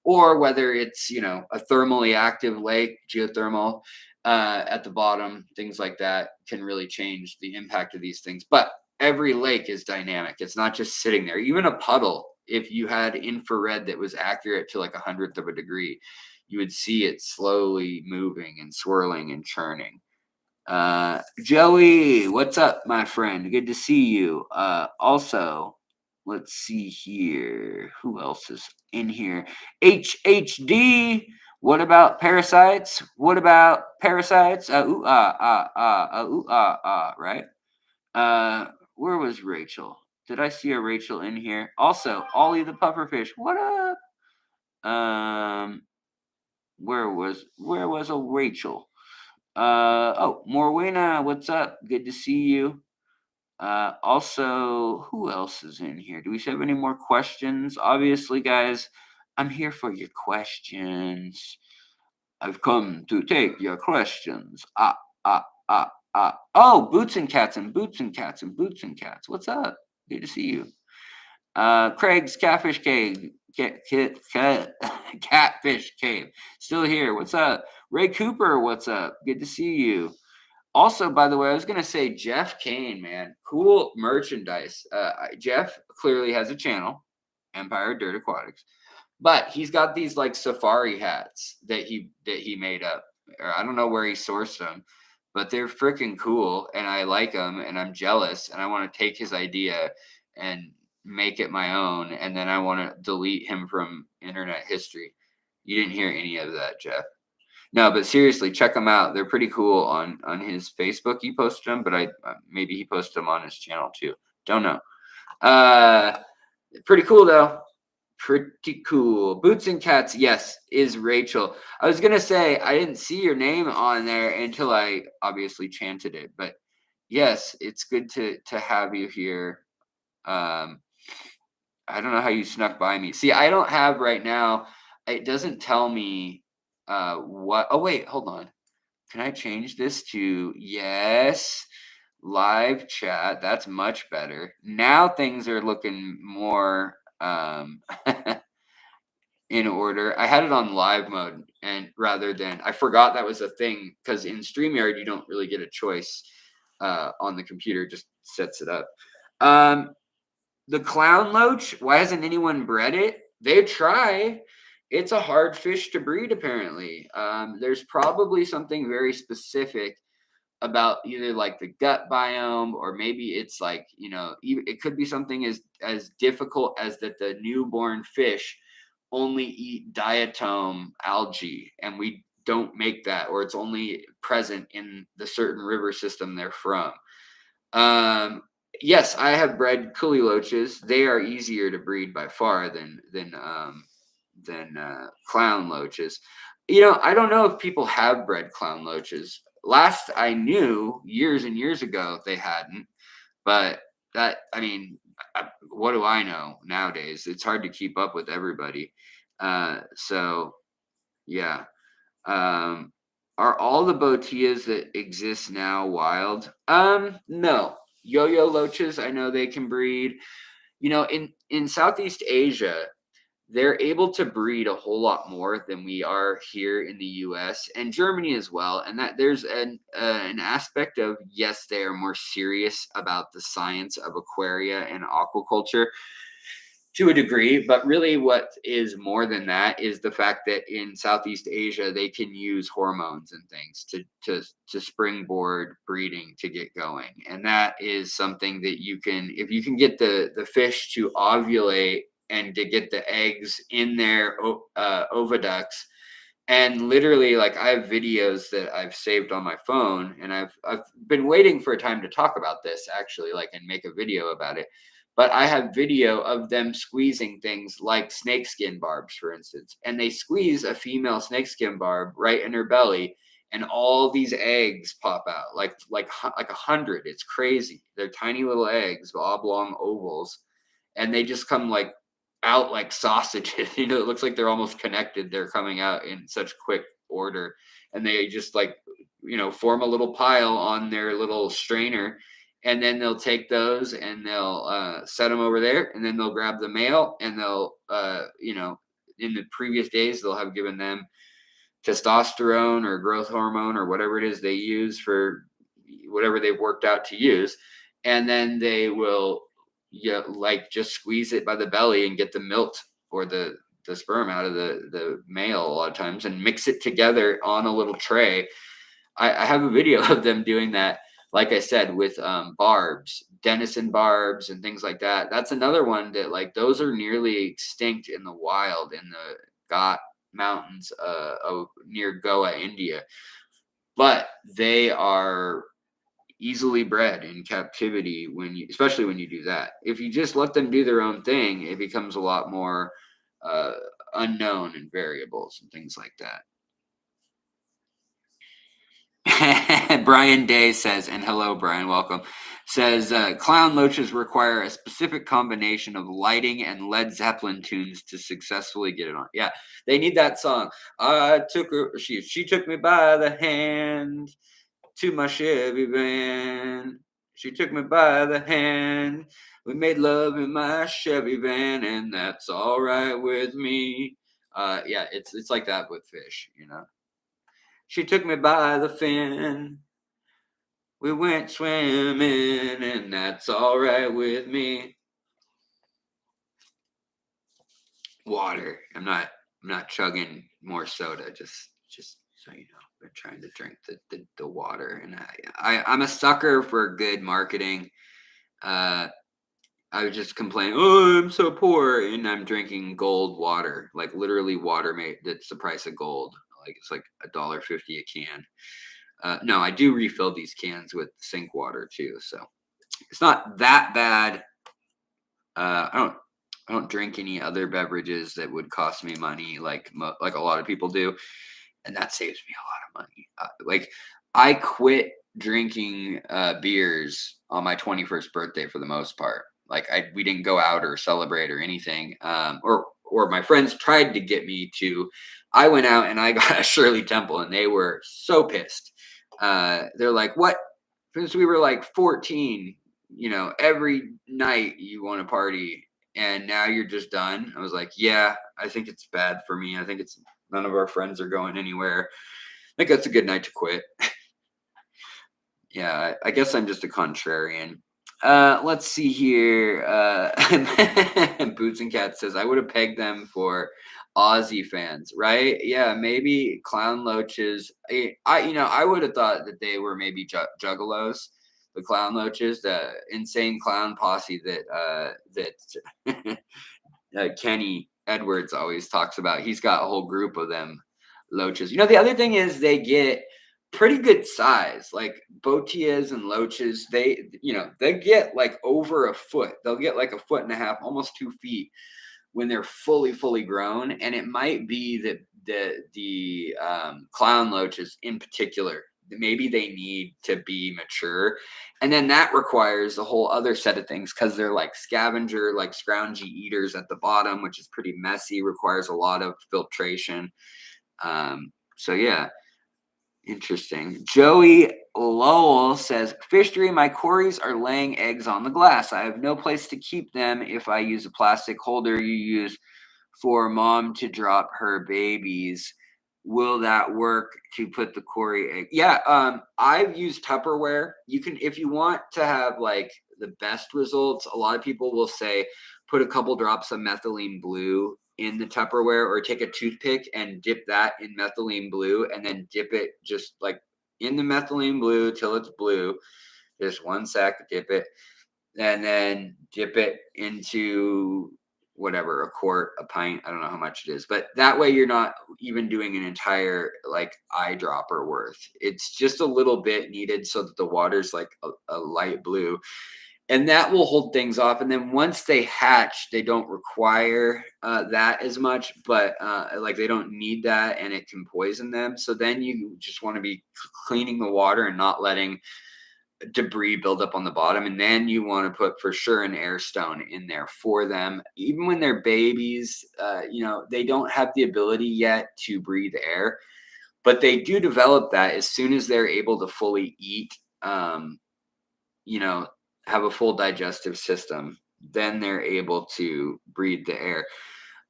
or whether it's a thermally active lake, geothermal, at the bottom, things like that can really change the impact of these things. But every lake is dynamic. It's not just sitting there. Even a puddle, if you had infrared that was accurate to like 100th of a degree, you would see it slowly moving and swirling and churning. Joey, what's up, my friend? Good to see you. Also, let's see here. Who else is in here? HHD. What about Parasites? What about Parasites? Right? Where was Rachel? Did I see a Rachel in here? Also, Ollie the pufferfish. What up? Where was a Rachel? Morwena, what's up? Good to see you. Also, who else is in here? Do we have any more questions? Obviously, guys, I'm here for your questions. I've come to take your questions. Oh, Boots and Cats and Boots and Cats and Boots and Cats. What's up? Good to see you. Craig's Catfish Cave. Catfish Cave. Still here. What's up? Ray Cooper, what's up? Good to see you. Also, by the way, I was going to say Jeff Kane, man. Cool merchandise. Jeff clearly has a channel, Empire Dirt Aquatics. But he's got these like safari hats that he made up. I don't know where he sourced them, but they're freaking cool, and I like them, and I'm jealous, and I want to take his idea and make it my own, and then I want to delete him from internet history. You didn't hear any of that, Jeff. No, but seriously, check them out. They're pretty cool on his Facebook. He posted them, but maybe he posted them on his channel too. Don't know. Pretty cool though. Pretty cool. Boots and Cats, yes, is Rachel. I was gonna say I didn't see your name on there until I obviously chanted it, but yes, it's good to have you here. I don't know how you snuck by me. See, I don't have right now. It doesn't tell me what. Oh wait, hold on. Can I change this to yes? Live chat. That's much better. Now things are looking more in order. I had it on live mode, and rather than I forgot that was a thing, because in StreamYard you don't really get a choice on the computer, just sets it up. The clown loach, why hasn't anyone bred it? They try. It's a hard fish to breed, apparently. There's probably something very specific about either like the gut biome, or maybe it's like, it could be something as difficult as that the newborn fish only eat diatom algae, and we don't make that, or it's only present in the certain river system they're from. Yes, I have bred coolie loaches. They are easier to breed by far than clown loaches. I don't know if people have bred clown loaches. Last I knew, years and years ago, they hadn't. But what do I know nowadays? It's hard to keep up with everybody. So, yeah. Are all the botillas that exist now wild? No. Yo-yo loaches, I know they can breed. In Southeast Asia, they're able to breed a whole lot more than we are here in the US and Germany as well. And that there's an aspect of, yes, they are more serious about the science of aquaria and aquaculture. to a degree, but really what is more than that is the fact that in Southeast Asia they can use hormones and things to springboard breeding to get going. And that is something that you can, if you can get the fish to ovulate and to get the eggs in their oviducts. And literally, like, I have videos that I've saved on my phone, and I've been waiting for a time to talk about this actually, like, and make a video about it. But I have video of them squeezing things like snakeskin barbs, for instance, and they squeeze a female snakeskin barb right in her belly, and all these eggs pop out, like 100. It's crazy. They're tiny little eggs, oblong ovals, and they just come like out like sausages. It looks like they're almost connected. They're coming out in such quick order, and they just like form a little pile on their little strainer, and then they'll take those and they'll set them over there, and then they'll grab the male, and they'll in the previous days they'll have given them testosterone or growth hormone or whatever it is they use for whatever they've worked out to use, and then they will like just squeeze it by the belly and get the milk or the sperm out of the male a lot of times and mix it together on a little tray. I have a video of them doing that, like I said, with barbs, denison barbs and things like that. That's another one that, like, those are nearly extinct in the wild in the Ghat mountains of near Goa, India, but they are easily bred in captivity especially when you do that. If you just let them do their own thing, it becomes a lot more unknown and variables and things like that. Brian Day says, and hello, Brian, welcome. Says clown loaches require a specific combination of lighting and Led Zeppelin tunes to successfully get it on. Yeah, they need that song. I took her, she took me by the hand to my Chevy van. She took me by the hand. We made love in my Chevy van, and that's all right with me. Yeah, it's like that with fish, She took me by the fin. We went swimming, and that's all right with me. Water. I'm not chugging more soda. Just so you know, I'm trying to drink the water, and I'm a sucker for good marketing. I was just complaining, oh, I'm so poor, and I'm drinking gold water, like literally water made that's the price of gold. Like it's like $1.50 a can. No, I do refill these cans with sink water too, so it's not that bad. I don't drink any other beverages that would cost me money, like a lot of people do, and that saves me a lot of money. Like I quit drinking beers on my 21st birthday for the most part. Like we didn't go out or celebrate or anything, or my friends tried to get me to. I went out and I got a Shirley Temple, and they were so pissed. They're like, "What? Since we were like 14, every night you want to party, and now you're just done." I was like, "Yeah, I think it's bad for me. I think it's none of our friends are going anywhere. I think that's a good night to quit." Yeah, I guess I'm just a contrarian. Let's see here. Boots and Cat says, I would have pegged them for Aussie fans, right? Yeah, maybe clown loaches. I would have thought that they were maybe juggalos, the clown loaches, the insane clown posse that Kenny Edwards always talks about. He's got a whole group of them loaches. The other thing is they get pretty good size, like botias and loaches. They get like over a foot. They'll get like a foot and a half, almost 2 feet when they're fully grown. And it might be that the clown loaches in particular, maybe they need to be mature, and then that requires a whole other set of things because they're like scavenger, like scroungy eaters at the bottom, which is pretty messy, requires a lot of filtration. So yeah. Interesting. Joey Lowell says, Fishtory, my quarries are laying eggs on the glass. I have no place to keep them if I use a plastic holder you use for mom to drop her babies. Will that work to put the quarry egg? Yeah, I've used Tupperware. You can, if you want to have like the best results, a lot of people will say put a couple drops of methylene blue in the Tupperware, or take a toothpick and dip that in methylene blue, and then dip it just like in the methylene blue till it's blue. Just 1 sec, dip it, and then dip it into whatever, a quart, a pint, I don't know how much it is, but that way you're not even doing an entire like eyedropper worth. It's just a little bit needed so that the water's like a light blue, and that will hold things off. And then once they hatch, they don't require that as much, but like they don't need that, and it can poison them. So then you just want to be cleaning the water and not letting debris build up on the bottom. And then you want to put for sure an air stone in there for them. Even when they're babies, they don't have the ability yet to breathe air, but they do develop that as soon as they're able to fully eat, have a full digestive system. Then they're able to breathe the air.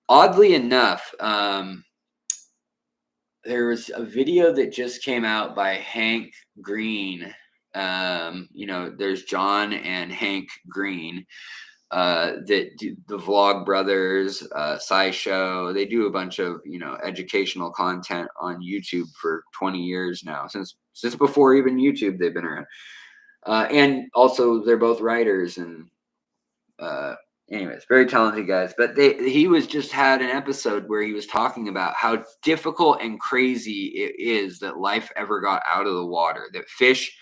Oddly enough, there was a video that just came out by Hank Green. There's John and Hank Green that do the Vlog Brothers, SciShow. They do a bunch of educational content on YouTube for 20 years now, since before even YouTube. They've been around, and also they're both writers, and anyways, very talented guys. But he was just had an episode where he was talking about how difficult and crazy it is that life ever got out of the water, that fish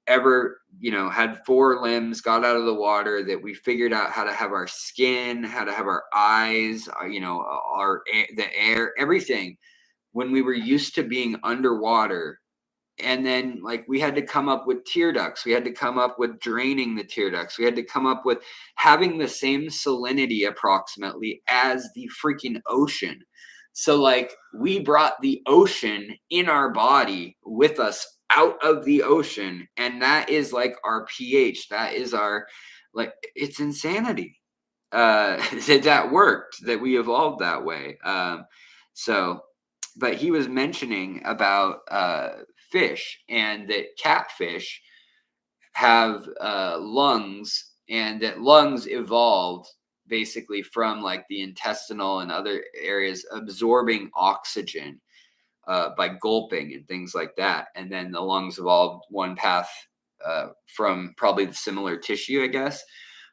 ever had 4 limbs, got out of the water, that we figured out how to have our skin, how to have our eyes, the air, everything, when we were used to being underwater. And then like we had to come up with tear ducts, we had to come up with draining the tear ducts, we had to come up with having the same salinity approximately as the freaking ocean. So like we brought the ocean in our body with us out of the ocean, and that is like our pH, that is our, like, it's insanity that worked, that we evolved that way. But he was mentioning about fish, and that catfish have lungs, and that lungs evolved basically from like the intestinal and other areas absorbing oxygen by gulping and things like that. And then the lungs evolved one path from probably the similar tissue, I guess.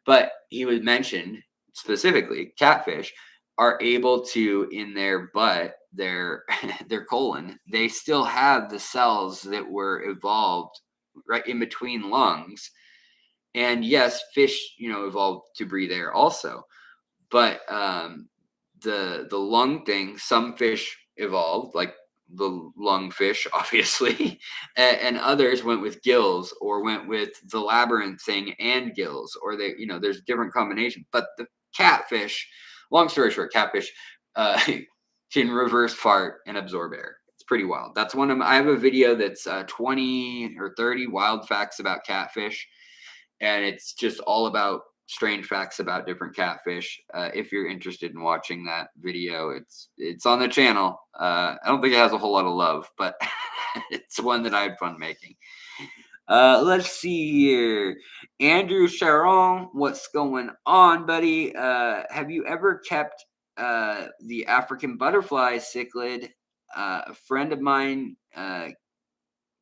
But he was mentioned specifically catfish are able to, in their butt, their colon, they still have the cells that were evolved right in between lungs. And yes, fish evolved to breathe air also, but the lung thing, some fish evolved, like the lungfish obviously, and others went with gills, or went with the labyrinth thing and gills, or there's different combinations. But the catfish, long story short, catfish can reverse fart and absorb air. It's pretty wild. That's I have a video that's 20 or 30 wild facts about catfish, and it's just all about strange facts about different catfish. If you're interested in watching that video, it's on the channel. I don't think it has a whole lot of love, but it's one that I had fun making. Let's see here. Andrew Sharon, what's going on, buddy? Have you ever kept the African butterfly cichlid? A friend of mine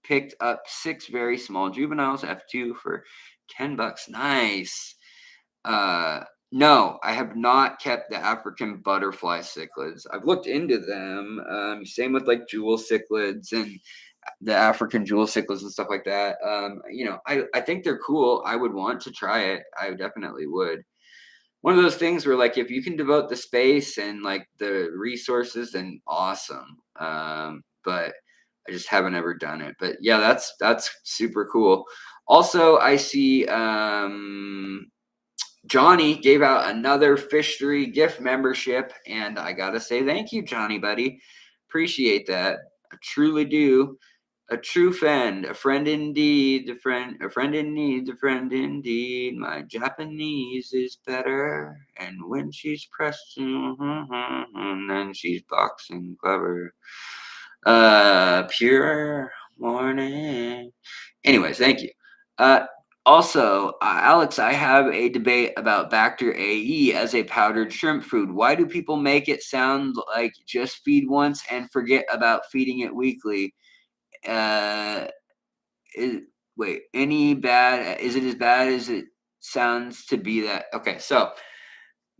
picked up 6 very small juveniles, F2, for $10. Nice. No, I have not kept the African butterfly cichlids. I've looked into them. Same with like jewel cichlids and the African jewel cichlids and stuff like that. I think they're cool. I would want to try it. I definitely would. One of those things where like if you can devote the space and like the resources, then awesome. But I just haven't ever done it. But yeah, that's super cool. Also, I see Johnny gave out another Fishtory gift membership, and I gotta say thank you, Johnny, buddy. Appreciate that. I truly do. A true friend, a friend indeed, a friend in need, a friend indeed. My Japanese is better, and when she's pressed, and then she's boxing clever. Pure morning. Anyways, thank you. Also, Alex, I have a debate about Bacter AE as a powdered shrimp food. Why do people make it sound like just feed once and forget about feeding it weekly? Uh, is, wait, any bad? Is it as bad as it sounds to be? That okay? So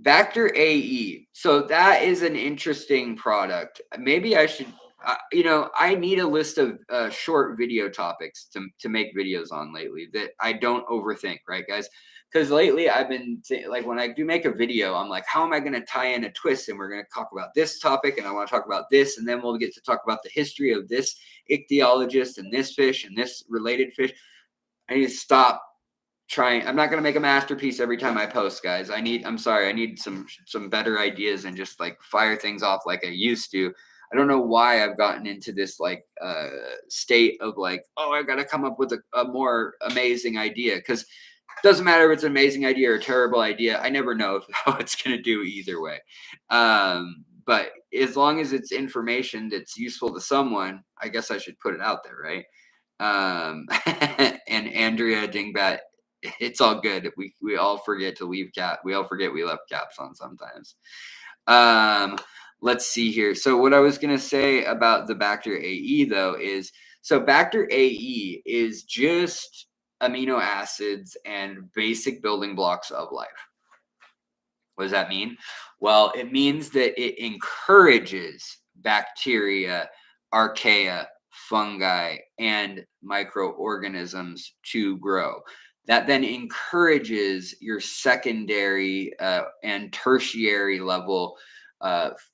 Bacter AE. So that is an interesting product. Maybe I should, I need a list of short video topics to make videos on lately that I don't overthink, right, guys? Because lately I've been like, when I do make a video, I'm like, how am I going to tie in a twist? And we're going to talk about this topic, and I want to talk about this, and then we'll get to talk about the history of this ichthyologist and this fish and this related fish. I need to stop trying. I'm not going to make a masterpiece every time I post, guys. I'm sorry, I need some better ideas and just like fire things off like I used to. I don't know why I've gotten into this like state of like, oh, I got to come up with a more amazing idea, because it doesn't matter if it's an amazing idea or a terrible idea. I never know how it's going to do either way. But as long as it's information that's useful to someone, I guess I should put it out there, right? And Andrea Dingbat, it's all good. We all forget to leave cap. We all forget we left caps on sometimes. Let's see here. So what I was gonna say about the Bacter AE though is, so Bacter AE is just amino acids and basic building blocks of life. What does that mean? Well, it means that it encourages bacteria, archaea, fungi, and microorganisms to grow. That then encourages your secondary and tertiary level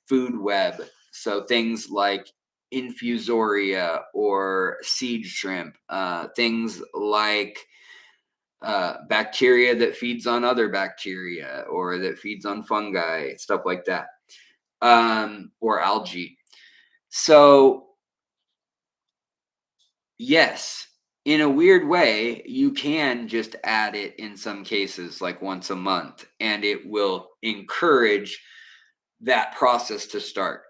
food web. So things like infusoria or seed shrimp, things like bacteria that feeds on other bacteria or that feeds on fungi, stuff like that, or algae. So, yes, in a weird way, you can just add it in some cases, like once a month, and it will encourage that process to start.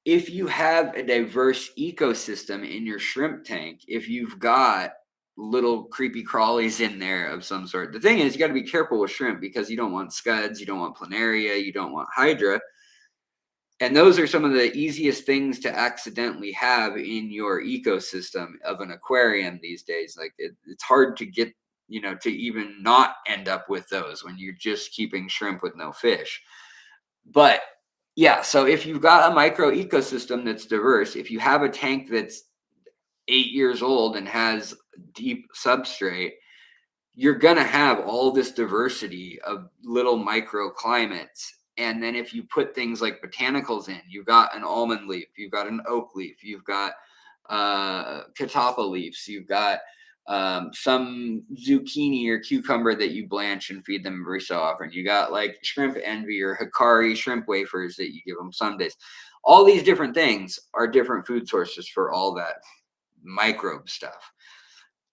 If you have a diverse ecosystem in your shrimp tank, if you've got little creepy crawlies in there of some sort, the thing is, you got to be careful with shrimp because you don't want scuds, you don't want planaria, you don't want hydra. And those are some of the easiest things to accidentally have in your ecosystem of an aquarium these days. Like it's hard to get, to even not end up with those when you're just keeping shrimp with no fish. But yeah, so if you've got a micro ecosystem that's diverse, if you have a tank that's 8 years old and has deep substrate, you're gonna have all this diversity of little microclimates. And then if you put things like botanicals in, you've got an almond leaf, you've got an oak leaf, you've got catappa leaves, you've got some zucchini or cucumber that you blanch and feed them every so often. You got like shrimp envy or Hikari shrimp wafers that you give them some days. All these different things are different food sources for all that microbe stuff.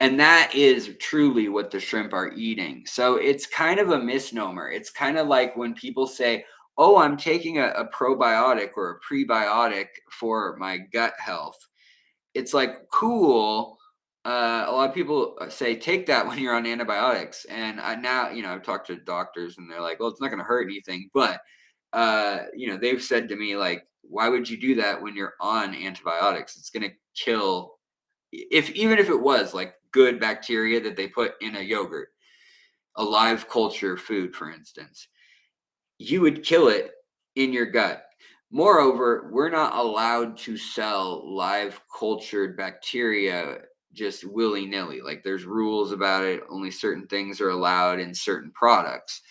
And that is truly what the shrimp are eating. So it's kind of a misnomer. It's kind of like when people say, oh, I'm taking a probiotic or a prebiotic for my gut health. It's like, cool. A lot of people say take that when you're on antibiotics. And I now, I've talked to doctors and they're like, well, it's not going to hurt anything. But, they've said to me, like, why would you do that when you're on antibiotics? It's going to kill, even if it was like good bacteria that they put in a yogurt, a live culture food, for instance, you would kill it in your gut. Moreover, we're not allowed to sell live cultured bacteria just willy-nilly. Like there's rules about it. Only certain things are allowed in certain products.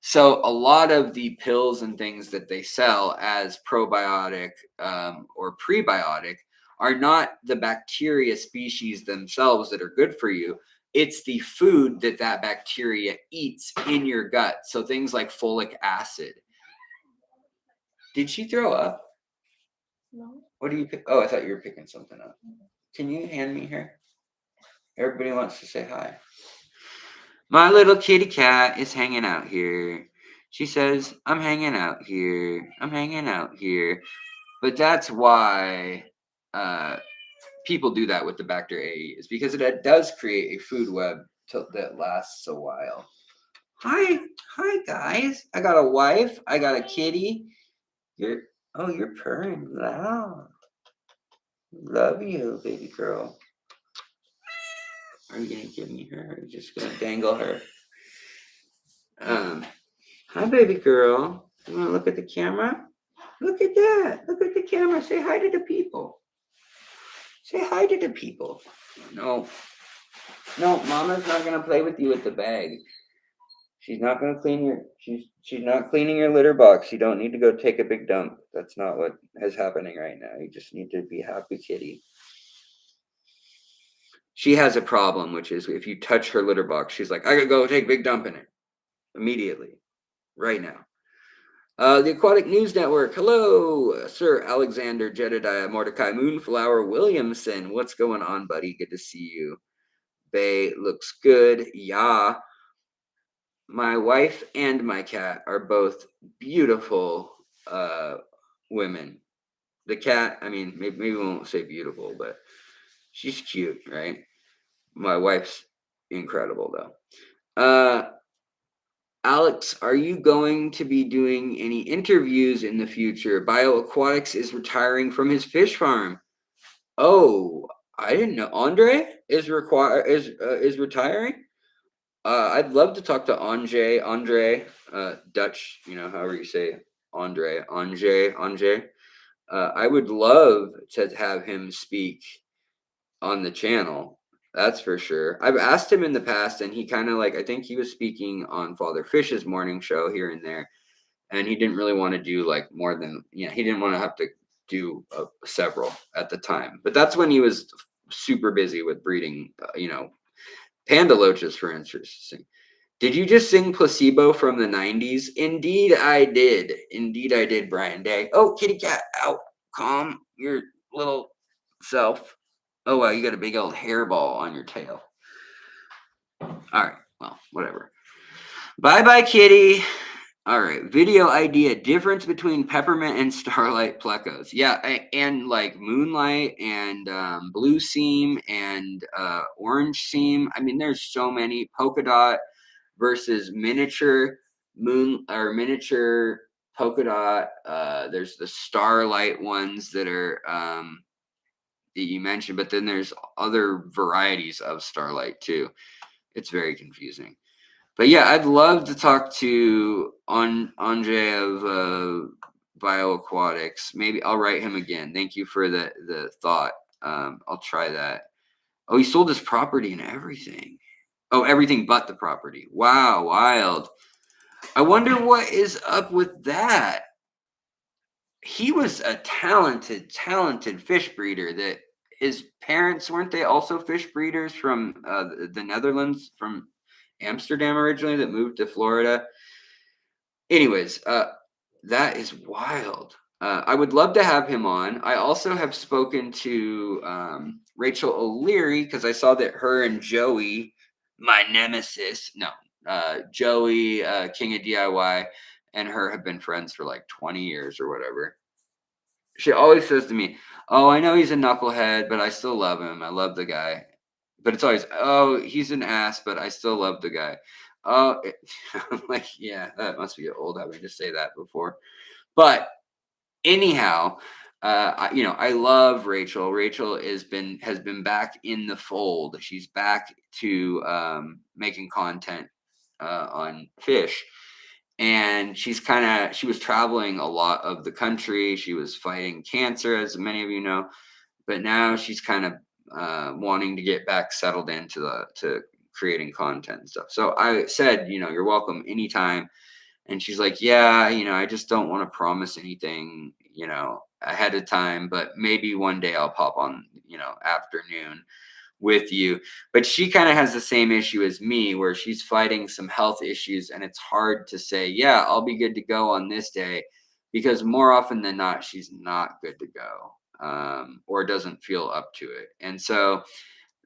So a lot of the pills and things that they sell as probiotic or prebiotic are not the bacteria species themselves that are good for you. It's the food that that bacteria eats in your gut. So things like folic acid. Did she throw up? No. What do you pick? Oh, I thought you were picking something up. Can you hand me her? Everybody wants to say hi. My little kitty cat is hanging out here. She says, I'm hanging out here. I'm hanging out here. But that's why people do that with the Bacter AE, is because it does create a food web till that lasts a while. Hi, guys. I got a wife. I got a kitty. You're purring loud. Love you, baby girl. Are you gonna give me her? Or are you just gonna dangle her? Hi, baby girl. You wanna look at the camera? Look at that. Look at the camera. Say hi to the people. Say hi to the people. No, Mama's not gonna play with you with the bag. She's not gonna clean your. She's not cleaning your litter box. You don't need to go take a big dump. That's not what is happening right now. You just need to be happy, kitty. She has a problem, which is if you touch her litter box, she's like, I gotta go take a big dump in it immediately, right now. The Aquatic News Network. Hello, Sir Alexander Jedediah Mordecai Moonflower Williamson. What's going on, buddy? Good to see you. Bay looks good. Yeah. My wife and my cat are both beautiful women. The cat, I mean, maybe we won't say beautiful, but she's cute, right? My wife's incredible, though. Alex, are you going to be doing any interviews in the future? Bioaquatics is retiring from his fish farm. Oh, I didn't know. Andre is retiring. I'd love to talk to Andre, Dutch, however you say Andre. I would love to have him speak on the channel. That's for sure. I've asked him in the past, and he kind of like, I think he was speaking on Father Fish's morning show here and there, and he didn't really want to do like more than, he didn't want to have to do several at the time. But that's when he was super busy with breeding, panda loaches, for instance. Did you just sing Placebo from the 90s? Indeed, I did. Indeed, I did, Brian Day. Oh, kitty cat, out. Calm your little self. Oh, wow, you got a big old hairball on your tail. All right, well, whatever. Bye-bye, kitty. All right, video idea. Difference between peppermint and starlight plecos. Yeah, and like moonlight and blue seam and orange seam. I mean, there's so many. Polka dot versus miniature miniature polka dot. There's the starlight ones that are that you mentioned, but then there's other varieties of starlight too. It's very confusing. But yeah, I'd love to talk to Andre of Bioaquatics. Maybe I'll write him again. Thank you for the thought. I'll try that. Oh, he sold his property and everything. Oh, everything but the property. Wow, wild. I wonder what is up with that. He was a talented fish breeder. That his parents, weren't they also fish breeders from the Netherlands, from Amsterdam originally, that moved to Florida? Anyways, that is wild. I would love to have him on. I also have spoken to Rachel O'Leary because I saw that her and Joey, my nemesis, no, Joey, King of DIY, and her have been friends for like 20 years or whatever. She always says to me, "Oh, I know he's a knucklehead, but I still love him. I love the guy." But it's always, "Oh, he's an ass, but I still love the guy." Oh, I'm like, yeah, that must be old having to say that before. But anyhow, I love Rachel. Rachel has been back in the fold. She's back to making content on fish, and she was traveling a lot of the country. She was fighting cancer, as many of you know, but now she's kind of wanting to get back settled into to creating content and stuff. So I said, you're welcome anytime. And she's like, yeah, I just don't want to promise anything, ahead of time, but maybe one day I'll pop on, afternoon with you. But she kind of has the same issue as me, where she's fighting some health issues, and it's hard to say, yeah, I'll be good to go on this day, because more often than not, she's not good to go, or doesn't feel up to it. And so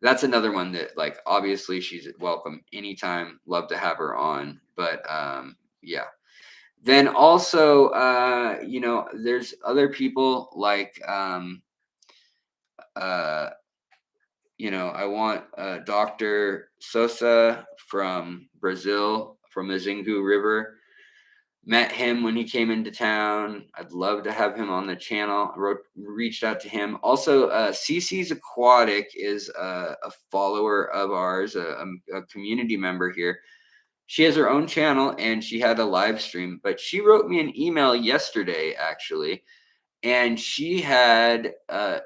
that's another one that, like, obviously she's welcome anytime. Love to have her on. But yeah. Then also, there's other people like uh I want Dr. Sosa from Brazil, from the Xingu River. Met him when he came into town. I'd love to have him on the channel. Reached out to him. Also, CC's Aquatic is a follower of ours, a community member here. She has her own channel and she had a live stream, but she wrote me an email yesterday, actually, and she had a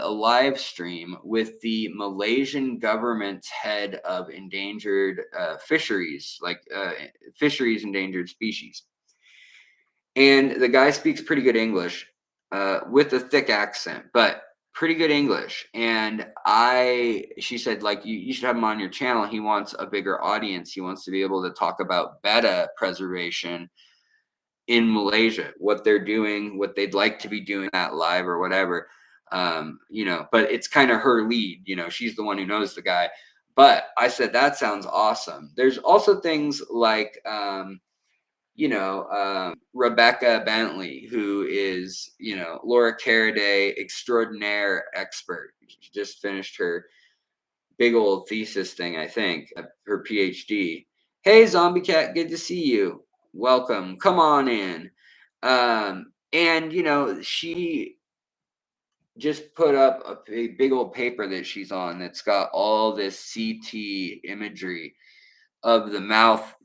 live stream with the Malaysian government's head of endangered fisheries, like fisheries endangered species. And the guy speaks pretty good English, with a thick accent, but pretty good English. And she said, like, you should have him on your channel. He wants a bigger audience. He wants to be able to talk about betta preservation in Malaysia, what they're doing, what they'd like to be doing that live or whatever. But it's kind of her lead, she's the one who knows the guy. But I said, that sounds awesome. There's also things like, Rebecca Bentley, who is, Laura Caraday extraordinaire expert. She just finished her big old thesis thing, I think, her PhD. Hey, Zombie Cat, good to see you. Welcome. Come on in. And, she just put up a big old paper that she's on that's got all this CT imagery of the mouth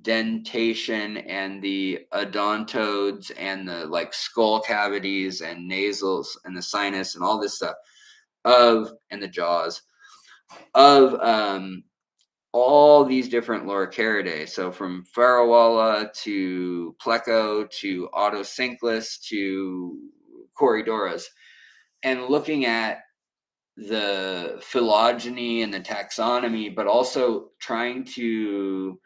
dentation and the odontodes and the like skull cavities and nasals and the sinus and all this stuff and the jaws of all these different Loricariidae. So from Farawalla to pleco to Autosynclus to Corydoras, and looking at the phylogeny and the taxonomy, but also trying to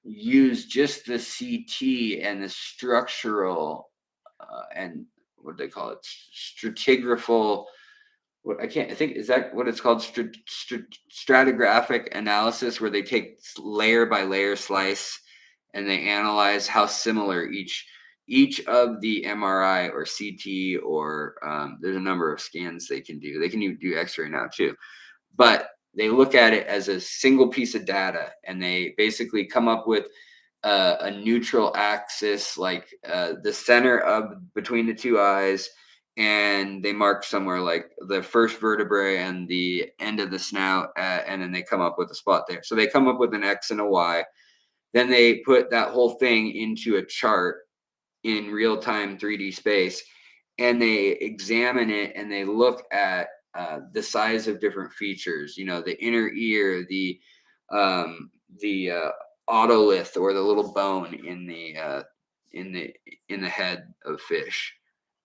use just the CT and the structural and what do they call it? Stratigraphical. I think, is that what it's called? Stratigraphic analysis, where they take layer by layer slice and they analyze how similar each of the MRI or CT or there's a number of scans they can do. They can even do X-ray now too, but they look at it as a single piece of data, and they basically come up with a neutral axis, like the center of between the two eyes, and they mark somewhere like the first vertebrae and the end of the snout, and then they come up with a spot there. So they come up with an X and a Y. Then they put that whole thing into a chart in real-time 3D space, and they examine it and they look at the size of different features. The inner ear, the otolith, or the little bone in the head of fish.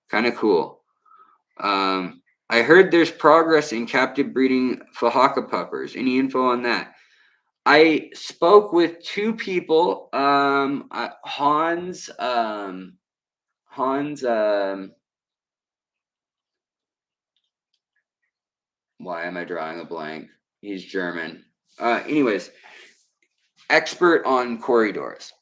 Kind of cool. I heard there's progress in captive breeding Fahaka puppers. Any info on that? I spoke with two people. Hans. Why am I drawing a blank? He's German. Anyways, expert on corridors.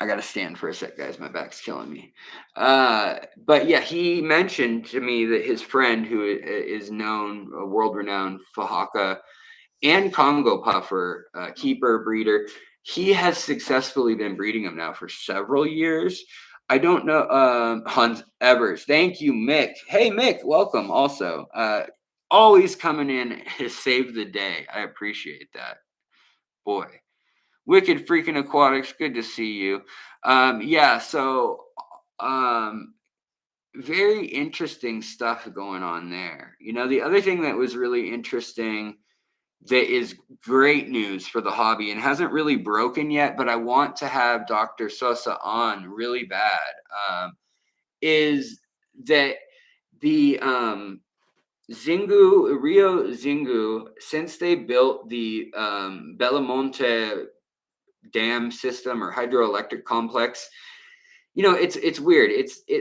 I gotta stand for a sec, guys. My back's killing me. But yeah, he mentioned to me that his friend, who is known, a world-renowned Fahaka and Congo puffer keeper breeder, he has successfully been breeding them now for several years. I don't know, Hans Evers. Thank you, Mick. Hey, Mick, welcome. Also, always coming in to save the day. I appreciate that, boy. Wicked Freaking Aquatics, good to see you. Yeah, so very interesting stuff going on there. The other thing that was really interesting, that is great news for the hobby and hasn't really broken yet, but I want to have Dr. Sosa on really bad, is that the Rio Xingu, since they built the Belamonte dam system or hydroelectric complex, it's weird.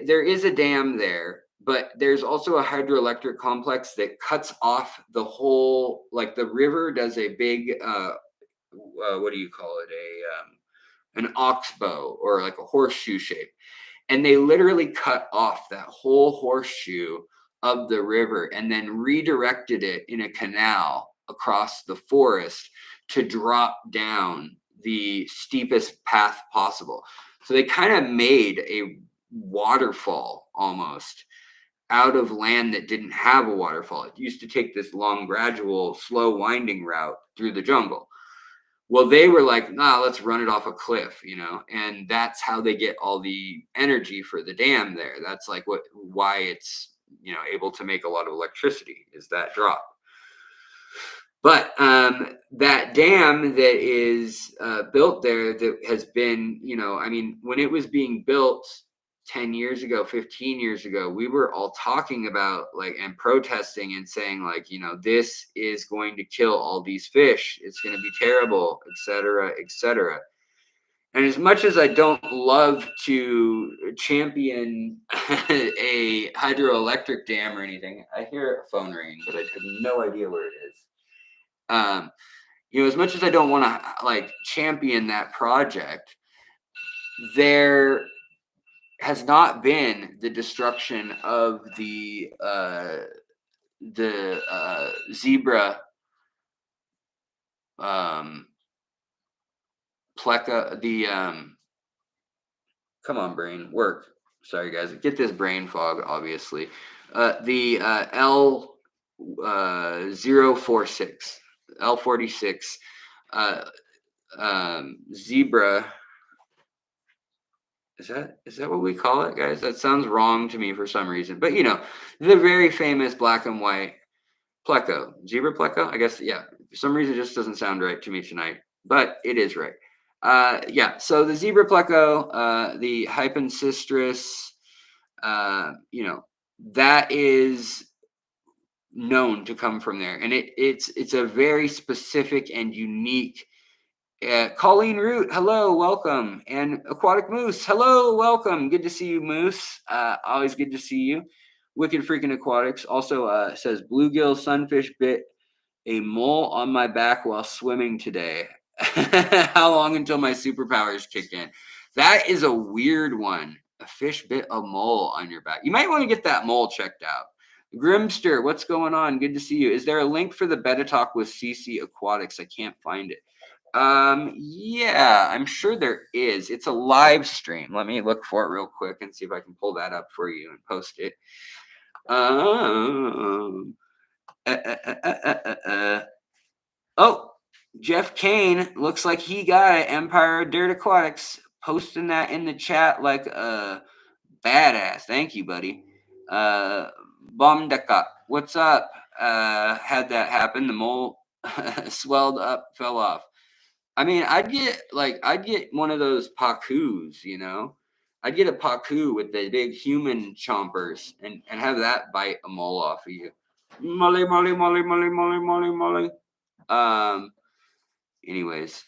There is a dam there, but there's also a hydroelectric complex that cuts off the whole, like the river does a big what do you call it, an oxbow, or like a horseshoe shape, and they literally cut off that whole horseshoe of the river and then redirected it in a canal across the forest to drop down the steepest path possible. So they kind of made a waterfall almost out of land that didn't have a waterfall. It used to take this long, gradual, slow, winding route through the jungle. Well, they were like, nah, let's run it off a cliff, and that's how they get all the energy for the dam there. That's like why it's, able to make a lot of electricity is that drop. But that dam that is built there that has been, when it was being built 10 years ago, 15 years ago, we were all talking about and protesting and saying this is going to kill all these fish. It's going to be terrible, etc., etc. And as much as I don't love to champion a hydroelectric dam or anything, I hear a phone ring, but I have no idea where it is. As much as I don't want to champion that project, there has not been the destruction of the zebra pleco, come on, brain, work. Sorry guys, get this brain fog, obviously. The L046 L46 zebra. Is that what we call it, guys? That sounds wrong to me for some reason. But the very famous black and white pleco, zebra pleco. I guess, yeah. For some reason, it just doesn't sound right to me tonight, but it is right. Yeah. So the zebra pleco, the hypencistrus, that is known to come from there, and it's a very specific and unique. Colleen Root, hello, welcome. And Aquatic Moose, hello, welcome. Good to see you, Moose. Always good to see you. Wicked Freaking Aquatics also says, bluegill sunfish bit a mole on my back while swimming today. How long until my superpowers kick in? That is a weird one. A fish bit a mole on your back. You might want to get that mole checked out. Grimster, what's going on? Good to see you. Is there a link for the beta talk with CC Aquatics? I can't find it. Yeah, I'm sure there is. It's a live stream. Let me look for it real quick and see if I can pull that up for you and post it. Oh, Jeff Kane looks like he got it. Empire of Dirt Aquatics posting that in the chat like a badass. Thank you, buddy. Bomdeka, what's up? Had that happen. The mole swelled up, fell off. I mean, I'd get one of those pacus, I'd get a pacu with the big human chompers and have that bite a mole off of you. Molly. Anyways,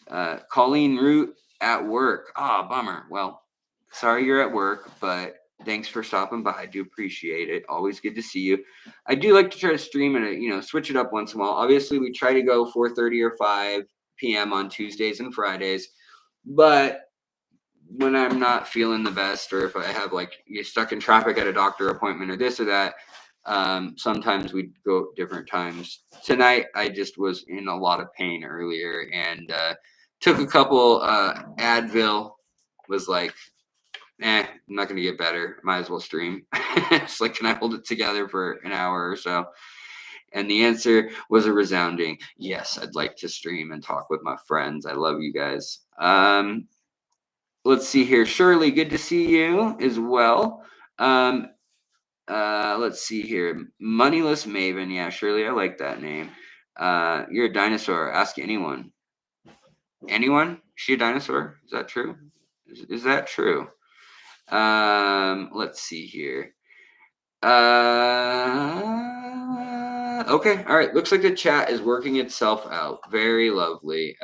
Colleen Root at work. Bummer. Well, sorry you're at work, but thanks for stopping by. I do appreciate it. Always good to see you. I do like to try to stream and switch it up once in a while. Obviously, we try to go 4:30 or 5 p.m. on Tuesdays and Fridays, but when I'm not feeling the best, or if I have you're stuck in traffic at a doctor appointment or this or that, sometimes we go different times. Tonight, I just was in a lot of pain earlier and took a couple Advil. Was like, I'm not going to get better. Might as well stream. It's like, can I hold it together for an hour or so? And the answer was a resounding yes. I'd like to stream and talk with my friends. I love you guys. Let's see here. Shirley, good to see you as well. Let's see here. Moneyless Maven. Yeah, Shirley, I like that name. You're a dinosaur. Ask anyone. Anyone? Is she a dinosaur? Is that true? Is that true? Let's see here. Okay, all right. Looks like the chat is working itself out. Very lovely.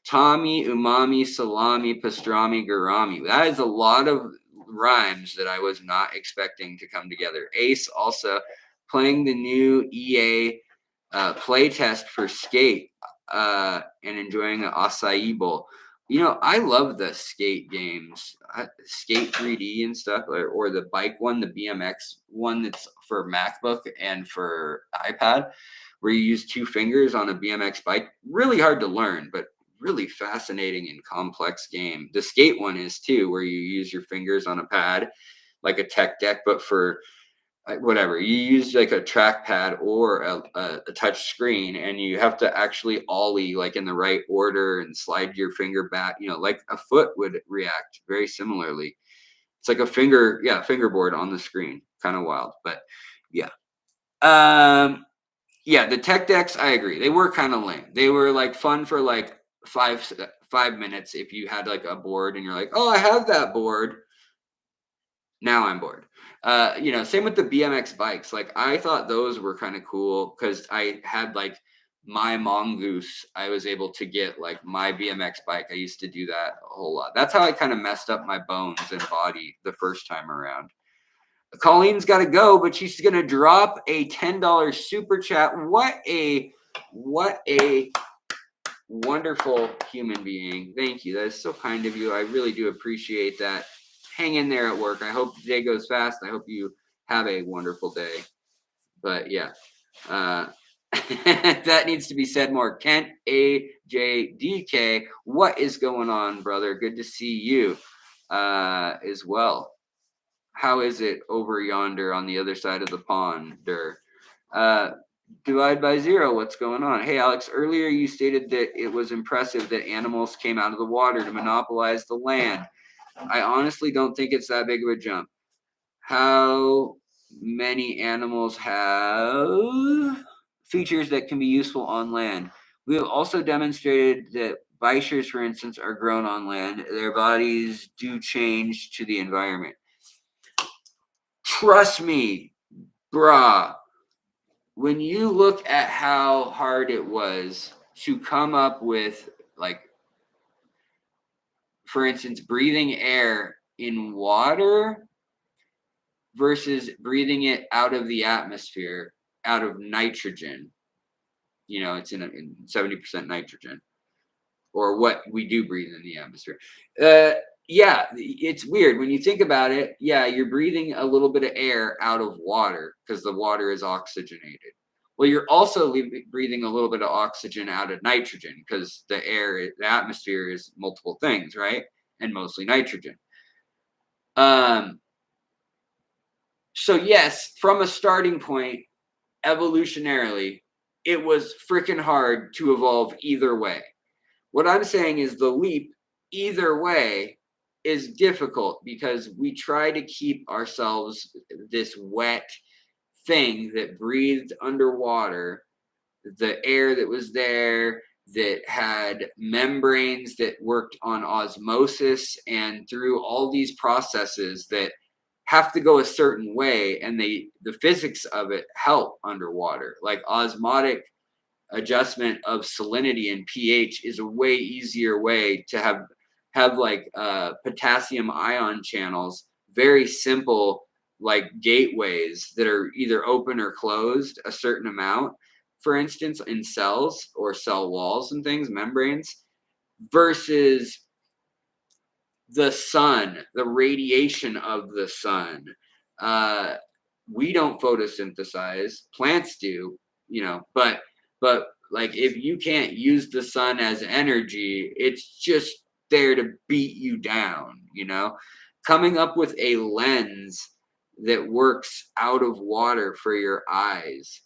Tommy, umami, salami, pastrami, garami. That is a lot of rhymes that I was not expecting to come together. Ace also playing the new EA play test for Skate and enjoying an acai bowl. I love the skate games, Skate 3D and stuff, or the bike one, the BMX one that's for MacBook and for iPad, where you use two fingers on a BMX bike. Really hard to learn, but really fascinating and complex game. The skate one is too, where you use your fingers on a pad, like a tech deck, but for whatever you use, like a trackpad or a touch screen, and you have to actually ollie like in the right order and slide your finger back, like a foot would react very similarly. It's like a fingerboard on the screen. Kind of wild, but yeah. um yeah, the tech decks, I agree, they were kind of lame. They were like fun for like 5 minutes if you had like a board and you're like, oh, I have that board. Now I'm bored. Same with the BMX bikes. Like I thought those were kind of cool because I had like my mongoose. I was able to get like my BMX bike. I used to do that a whole lot. That's how I kind of messed up my bones and body the first time around. Colleen's got to go, but she's gonna drop a $10 super chat. What a wonderful human being. Thank you. That is so kind of you. I really do appreciate that. Hang in there at work. I hope the day goes fast. I hope you have a wonderful day. But yeah, uh, that needs to be said more. Kent AJDK, what is going on, brother? Good to see you as well. How is it over yonder on the other side of the pond? Uh, Divide by zero. What's going on? Hey, Alex, earlier you stated that it was impressive that animals came out of the water to monopolize the land. I honestly don't think it's that big of a jump. How many animals have features that can be useful on land? We have also demonstrated that bichers, for instance, are grown on land. Their bodies do change to the environment. Trust me, brah. When you look at how hard it was to come up with, like, for instance, breathing air in water versus breathing it out of the atmosphere, out of nitrogen, it's in 70% nitrogen, or what we do breathe in the atmosphere. Yeah, it's weird when you think about it. Yeah, you're breathing a little bit of air out of water because the water is oxygenated. Well, you're also breathing a little bit of oxygen out of nitrogen because the atmosphere is multiple things, right? And mostly nitrogen. So yes, from a starting point, evolutionarily, it was freaking hard to evolve either way. What I'm saying is the leap either way is difficult because we try to keep ourselves this wet thing that breathed underwater, the air that was there, that had membranes that worked on osmosis and through all these processes that have to go a certain way, and the physics of it help underwater, like osmotic adjustment of salinity and pH is a way easier way to have like potassium ion channels, very simple, like gateways that are either open or closed a certain amount, for instance, in cells or cell walls and things, membranes, versus the sun, the radiation of the sun. Uh, we don't photosynthesize, plants do, but like if you can't use the sun as energy, it's just there to beat you down. Coming up with a lens that works out of water for your eyes.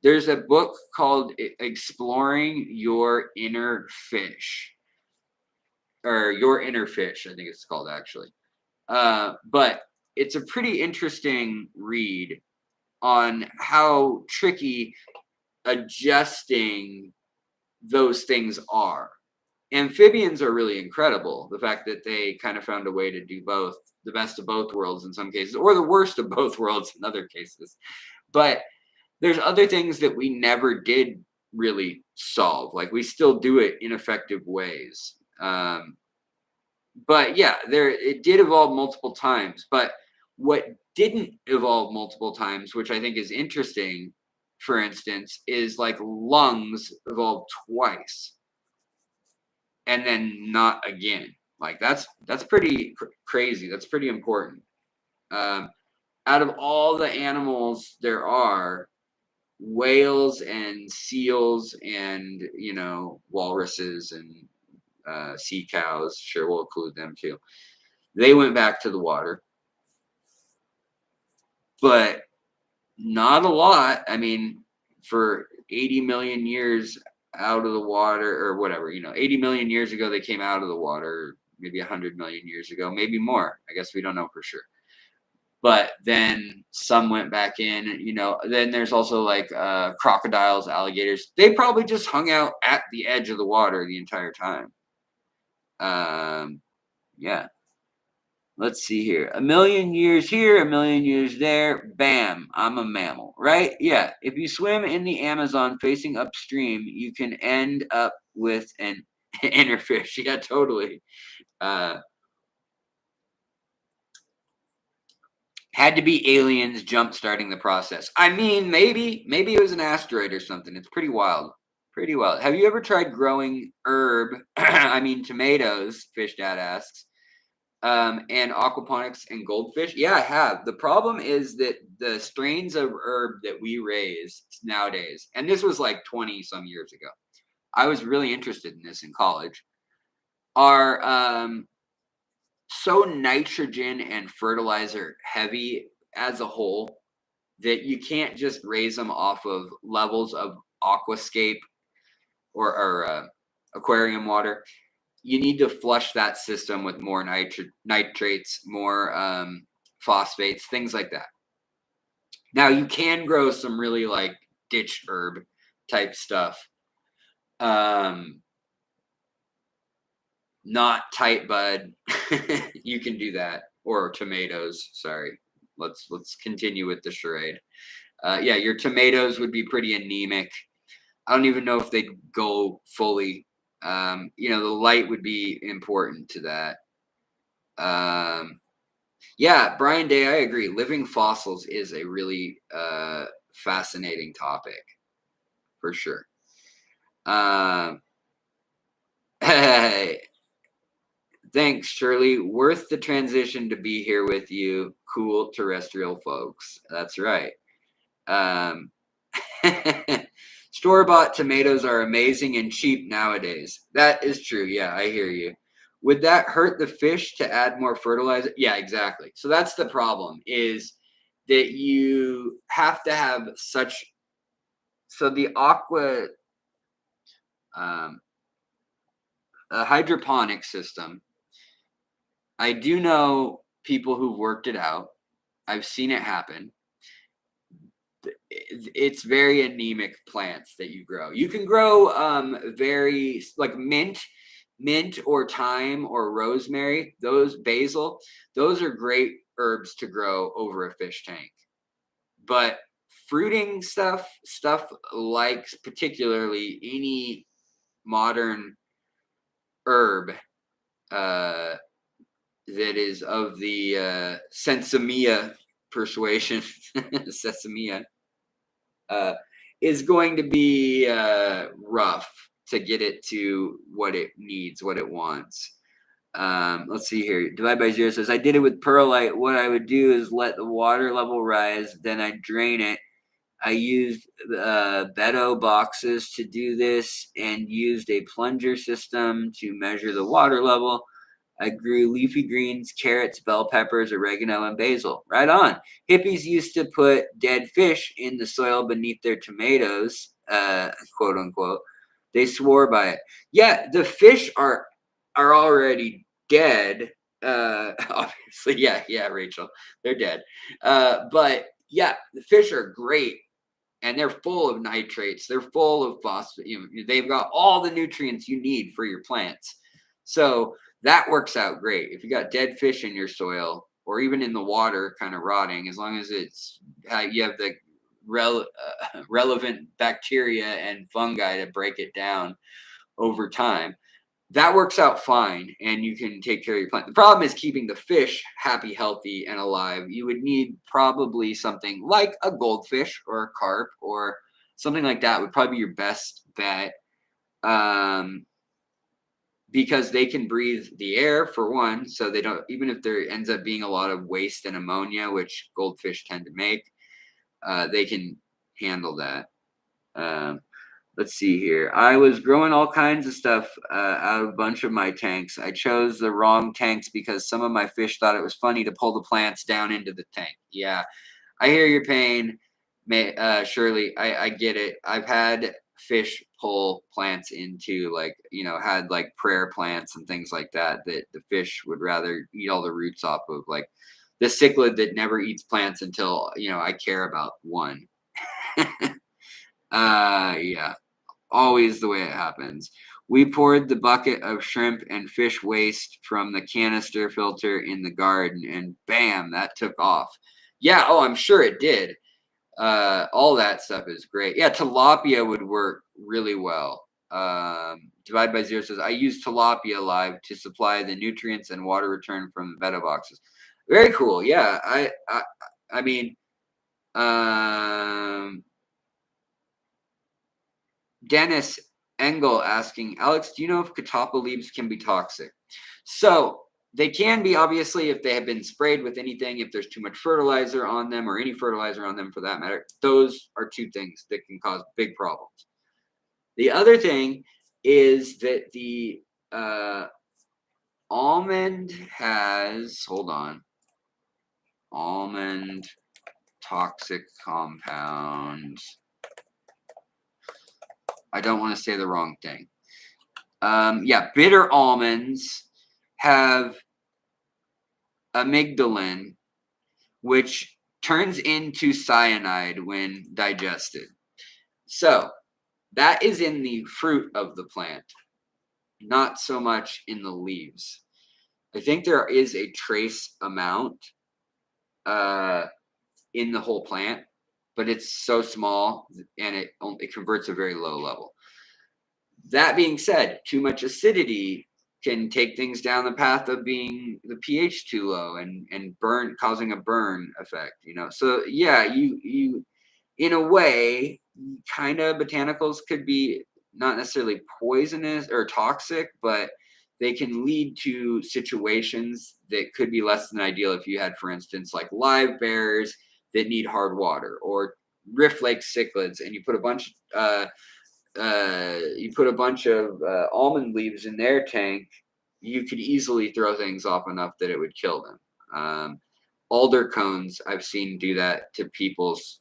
There's a book called Exploring Your Inner Fish, or Your Inner Fish, I think it's called, actually. But it's a pretty interesting read on how tricky adjusting those things are. Amphibians are really incredible. The fact that they kind of found a way to do both, the best of both worlds in some cases, or the worst of both worlds in other cases. But there's other things that we never did really solve. Like we still do it in effective ways. But yeah, it did evolve multiple times. But what didn't evolve multiple times, which I think is interesting, for instance, is like lungs evolved twice. and then not again. Like that's pretty crazy. That's pretty important. Out of all the animals there are, whales and seals and walruses and sea cows, sure, we'll include them too. They went back to the water, but not a lot. I mean, for 80 million years out of the water or whatever, 80 million years ago they came out of the water, maybe 100 million years ago, maybe more. I guess we don't know for sure. But then some went back in, then there's also like crocodiles, alligators. They probably just hung out at the edge of the water the entire time. Yeah. Let's see here. A million years here, a million years there. Bam, I'm a mammal, right? Yeah. If you swim in the Amazon facing upstream, you can end up with an innerfish. Yeah, totally. Had to be aliens jump starting the process. I mean, maybe it was an asteroid or something. It's pretty wild. Pretty wild. Have you ever tried growing herb? I mean, tomatoes, Fish Dad asks. And aquaponics and goldfish. Yeah, I have. The problem is that the strains of herb that we raise nowadays, and this was like 20 some years ago, I was really interested in this in college, are so nitrogen and fertilizer heavy as a whole that you can't just raise them off of levels of aquascape or aquarium water. You need to flush that system with more nitrates, more phosphates, things like that. Now you can grow some really like ditch herb type stuff. Not tight bud. You can do that, or tomatoes. Sorry. Let's continue with the charade. Yeah, your tomatoes would be pretty anemic. I don't even know if they'd go fully. The light would be important to that. Yeah, Brian Day, I agree. Living fossils is a really fascinating topic, for sure. Thanks, Shirley. Worth the transition to be here with you, cool terrestrial folks. That's right. Store-bought tomatoes are amazing and cheap nowadays. That is true. Yeah, I hear you. Would that hurt the fish to add more fertilizer? Yeah, exactly. So that's the problem, is that you have to have such. So the hydroponic system, I do know people who've worked it out. I've seen it happen. It's very anemic plants that you grow. You can grow very like mint or thyme or rosemary, those basil, those are great herbs to grow over a fish tank. But fruiting stuff like particularly any modern herb that is of the sensimilla persuasion, sesamia, is going to be rough to get it to what it needs, what it wants. Let's see here. Divide by Zero says, I did it with perlite. What I would do is let the water level rise, then I drain it. I used Beto boxes to do this and used a plunger system to measure the water level. I grew leafy greens, carrots, bell peppers, oregano, and basil. Right on. Hippies used to put dead fish in the soil beneath their tomatoes, quote unquote. They swore by it. Yeah, the fish are already dead. Obviously, yeah, Rachel, they're dead. But yeah, the fish are great. And they're full of nitrates. They're full of phosphate. They've got all the nutrients you need for your plants. So that works out great. If you got dead fish in your soil or even in the water kind of rotting, as long as it's you have the relevant bacteria and fungi to break it down over time, that works out fine, and you can take care of your plant. The problem is keeping the fish happy, healthy, and alive. You would need probably something like a goldfish or a carp or something like that would probably be your best bet. because they can breathe the air for one, so they don't, even if there ends up being a lot of waste and ammonia, which goldfish tend to make, they can handle that. Um, let's see here. I was growing all kinds of stuff out of a bunch of my tanks. I chose the wrong tanks because some of my fish thought it was funny to pull the plants down into the tank. Yeah, I hear your pain, Shirley. I get it. I've had fish pull plants into, like, had like prayer plants and things like that that the fish would rather eat all the roots off of, like the cichlid that never eats plants until I care about one. Yeah, always the way it happens. We poured the bucket of shrimp and fish waste from the canister filter in the garden, and bam, that took off. Yeah, oh, I'm sure it did. All that stuff is great. Yeah, tilapia would work really well. Divide by Zero says, I use tilapia live to supply the nutrients and water return from the betta boxes. Very cool. Yeah, I mean, um, Dennis Engel asking, Alex, do you know if catappa leaves can be toxic? So they can be, obviously, if they have been sprayed with anything, if there's too much fertilizer on them, or any fertilizer on them for that matter. Those are two things that can cause big problems. The other thing is that the almond has, hold on, almond toxic compounds. I don't want to say the wrong thing. Yeah, bitter almonds have amygdalin, which turns into cyanide when digested. So that is in the fruit of the plant, not so much in the leaves. I think there is a trace amount in the whole plant, but it's so small and it converts a very low level. That being said, too much acidity can take things down the path of being the pH too low and burn, causing a burn effect. So yeah, you in a way, kind of, botanicals could be not necessarily poisonous or toxic, but they can lead to situations that could be less than ideal if you had, for instance, like live bears that need hard water, or Rift Lake cichlids, and you put a bunch of almond leaves in their tank. You could easily throw things off enough that it would kill them. Alder cones, I've seen do that to people's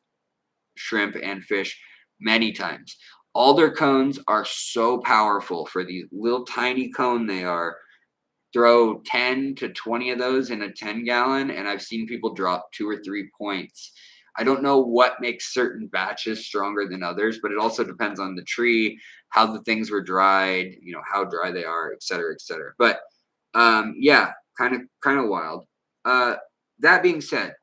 shrimp and fish many times. Alder cones are so powerful for these little tiny cone they are. Throw 10 to 20 of those in a 10-gallon, and I've seen people drop 2 or 3 points. I don't know what makes certain batches stronger than others, but it also depends on the tree, how the things were dried, how dry they are, et cetera, et cetera. But yeah, kind of wild. That being said,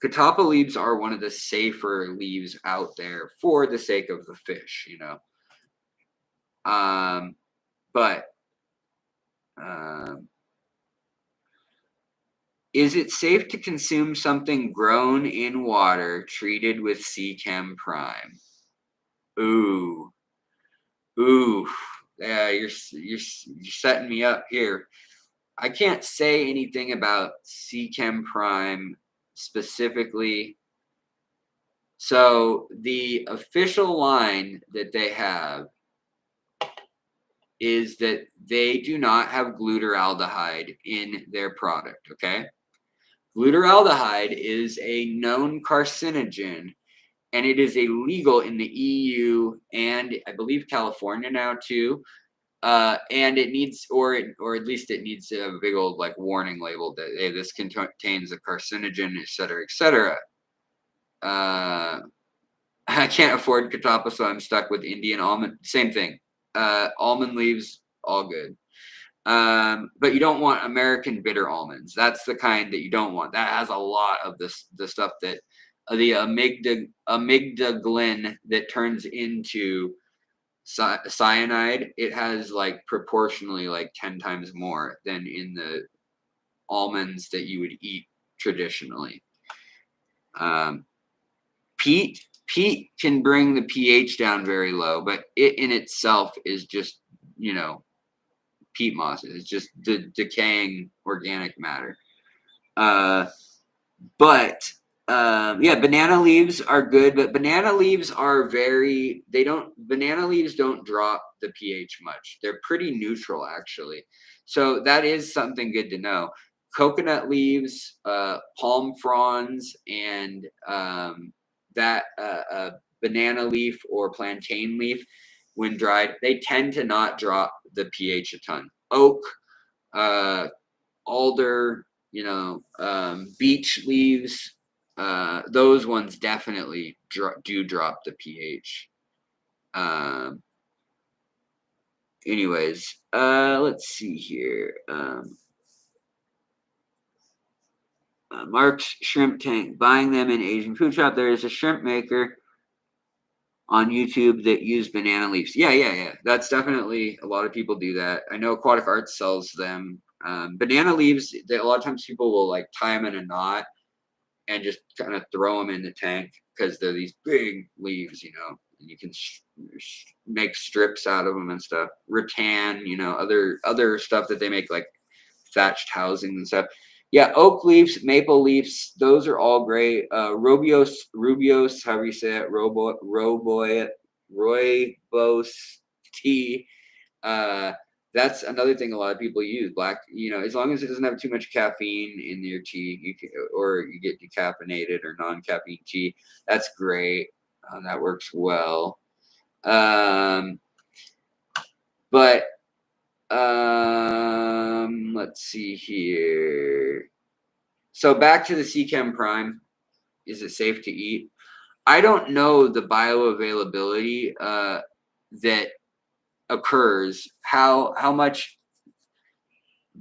catappa leaves are one of the safer leaves out there for the sake of the fish, But is it safe to consume something grown in water treated with C-Chem Prime? Ooh, yeah, you're setting me up here. I can't say anything about C-Chem Prime specifically. So the official line that they have is that they do not have glutaraldehyde in their product, okay? Glutaraldehyde is a known carcinogen, and it is illegal in the EU and I believe California now too. And it needs, or at least it needs to have a big old like warning label that, hey, this contains a carcinogen, et cetera, et cetera. I can't afford catappa, so I'm stuck with Indian almond. Same thing. Almond leaves, all good. But you don't want American bitter almonds. That's the kind that you don't want. That has a lot of the stuff that the amygdalin that turns into cyanide. It has like proportionally like 10 times more than in the almonds that you would eat traditionally. Peat can bring the pH down very low, but it in itself is just, peat moss is. It's just decaying organic matter. Yeah, banana leaves are good, but banana leaves don't drop the pH much. They're pretty neutral, actually. So that is something good to know. Coconut leaves, palm fronds, and that banana leaf or plantain leaf, when dried, they tend to not drop the pH a ton. Oak, alder, beech leaves, those ones definitely do drop the pH. Anyways, let's see here. Mark's Shrimp Tank, buying them in Asian food shop. There is a shrimp maker on YouTube that use banana leaves. Yeah. That's definitely, a lot of people do that. I know Aquatic Arts sells them. Banana leaves, a lot of times people will like tie them in a knot and just kind of throw them in the tank because they're these big leaves, and you can make strips out of them and stuff. Rattan, other stuff that they make, like thatched housing and stuff. Yeah, oak leaves, maple leaves, those are all great. Rubios, however you say it, rooibos tea. That's another thing a lot of people use. Black, as long as it doesn't have too much caffeine in your tea, or you get decaffeinated or non-caffeine tea, that's great. That works well. Let's see here. So back to the Seachem Prime. Is it safe to eat? I don't know the bioavailability that occurs, how much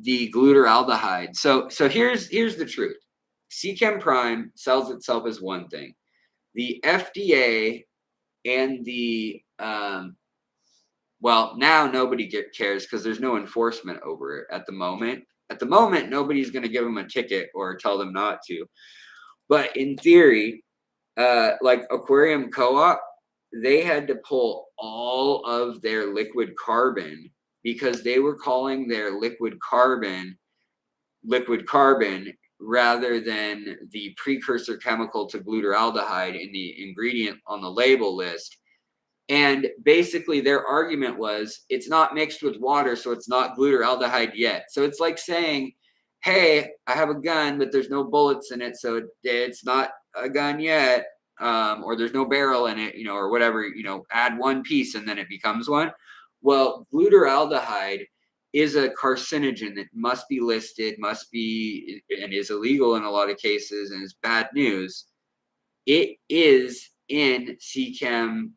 the glutaraldehyde. So here's the truth. Seachem Prime sells itself as one thing. The FDA and the now nobody cares because there's no enforcement over it at the moment. At the moment, nobody's going to give them a ticket or tell them not to. But in theory, like Aquarium Co-op, they had to pull all of their liquid carbon because they were calling their liquid carbon rather than the precursor chemical to glutaraldehyde in the ingredient on the label list. And basically their argument was, it's not mixed with water, so it's not glutaraldehyde yet. So it's like saying, hey, I have a gun, but there's no bullets in it, so it's not a gun yet. Or there's no barrel in it, or whatever, add one piece and then it becomes one. Well, glutaraldehyde is a carcinogen that must be listed, and is illegal in a lot of cases, and is bad news. It is in Seachem.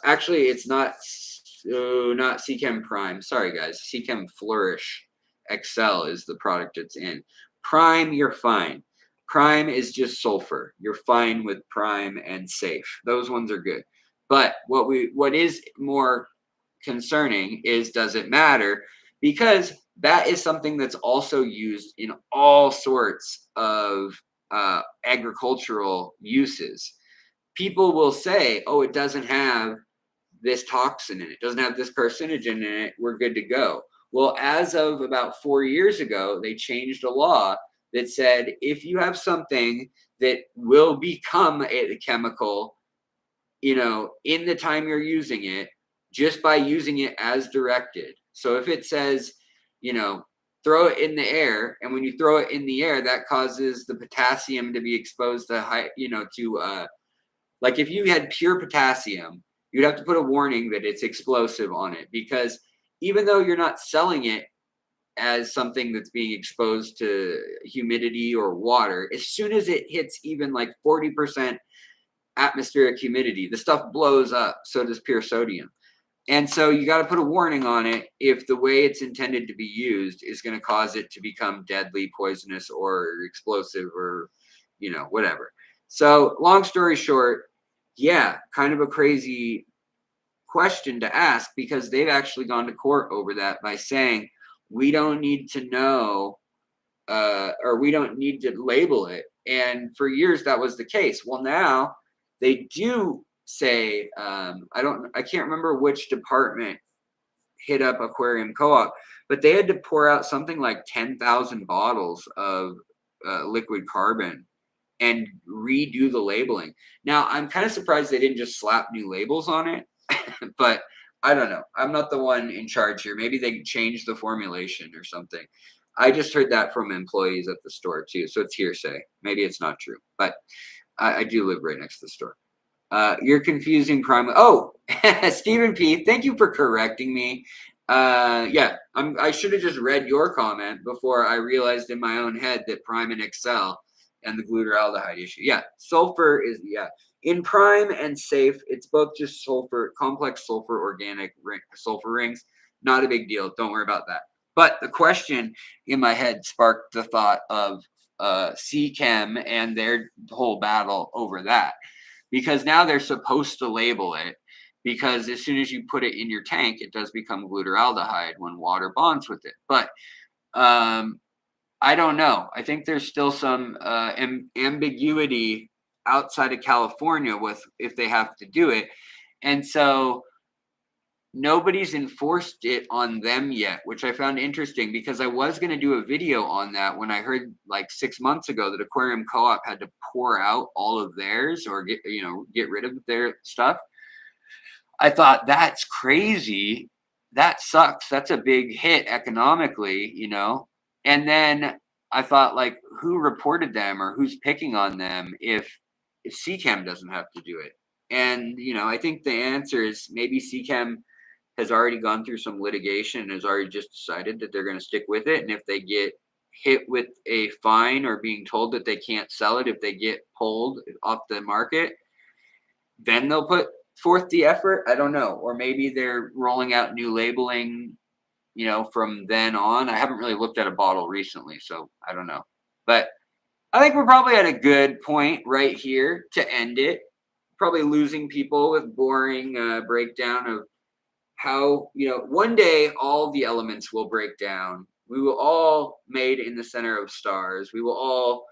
Actually, it's not Seachem Prime. Sorry, guys. Seachem Flourish XL is the product it's in. Prime, you're fine. Prime is just sulfur. You're fine with Prime and Safe. Those ones are good. But what is more concerning is, does it matter? Because that is something that's also used in all sorts of agricultural uses. People will say, oh, it doesn't have this toxin in it, doesn't have this carcinogen in it, we're good to go. Well, as of about 4 years ago, they changed a law that said, if you have something that will become a chemical, in the time you're using it, just by using it as directed. So if it says, throw it in the air, and when you throw it in the air, that causes the potassium to be exposed to like if you had pure potassium, you'd have to put a warning that it's explosive on it, because even though you're not selling it as something that's being exposed to humidity or water, as soon as it hits even like 40% atmospheric humidity, the stuff blows up. So does pure sodium. And so you got to put a warning on it if the way it's intended to be used is going to cause it to become deadly, poisonous, or explosive, or, whatever. So long story short, yeah, kind of a crazy question to ask, because they've actually gone to court over that by saying, we don't need to know, or we don't need to label it. And for years that was the case. Well, now they do say, I can't remember which department hit up Aquarium Co-op, but they had to pour out something like 10,000 bottles of liquid carbon and redo the labeling. Now, I'm kind of surprised they didn't just slap new labels on it, but I don't know. I'm not the one in charge here. Maybe they changed the formulation or something. I just heard that from employees at the store too, so it's hearsay. Maybe it's not true, but I do live right next to the store. You're confusing prime. Oh, Stephen P. Thank you for correcting me. Yeah, I should have just read your comment before I realized in my own head that Prime and Excel and the glutaraldehyde issue. Yeah, sulfur is in Prime and Safe. It's both just sulfur, complex sulfur, organic sulfur rings. Not a big deal. Don't worry about that. But the question in my head sparked the thought of CChem and their whole battle over that. Because now they're supposed to label it, because as soon as you put it in your tank, it does become glutaraldehyde when water bonds with it. But I don't know. I think there's still some ambiguity outside of California with if they have to do it. And so nobody's enforced it on them yet, which I found interesting, because I was going to do a video on that when I heard like 6 months ago that Aquarium Co-op had to pour out all of theirs or get rid of their stuff. I thought, that's crazy. That sucks. That's a big hit economically, And then I thought, like, who reported them or who's picking on them if CChem doesn't have to do it? And, I think the answer is maybe CChem has already gone through some litigation and has already just decided that they're going to stick with it. And if they get hit with a fine or being told that they can't sell it, if they get pulled off the market, then they'll put forth the effort. I don't know. Or maybe they're rolling out new labeling, from then on. I haven't really looked at a bottle recently, so I don't know. But I think we're probably at a good point right here to end it. Probably losing people with boring breakdown of how, one day all the elements will break down. We will all made in the center of stars. We will all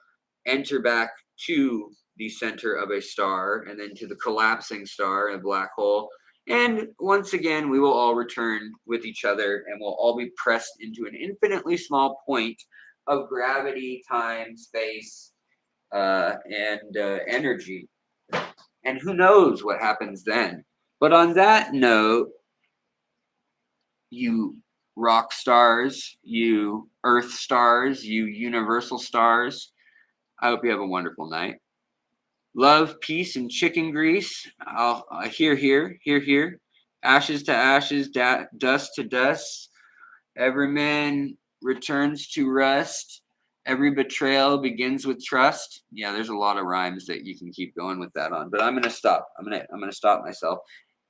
enter back to the center of a star and then to the collapsing star, a black hole. And once again, we will all return with each other and we'll all be pressed into an infinitely small point of gravity, time, space, and energy. And who knows what happens then. But on that note, you rock stars, you earth stars, you universal stars, I hope you have a wonderful night. Love, peace, and chicken grease. I'll hear, hear, hear, hear. Ashes to ashes, dust to dust. Every man returns to rust. Every betrayal begins with trust. Yeah, there's a lot of rhymes that you can keep going with that on, but I'm gonna stop. I'm gonna stop myself.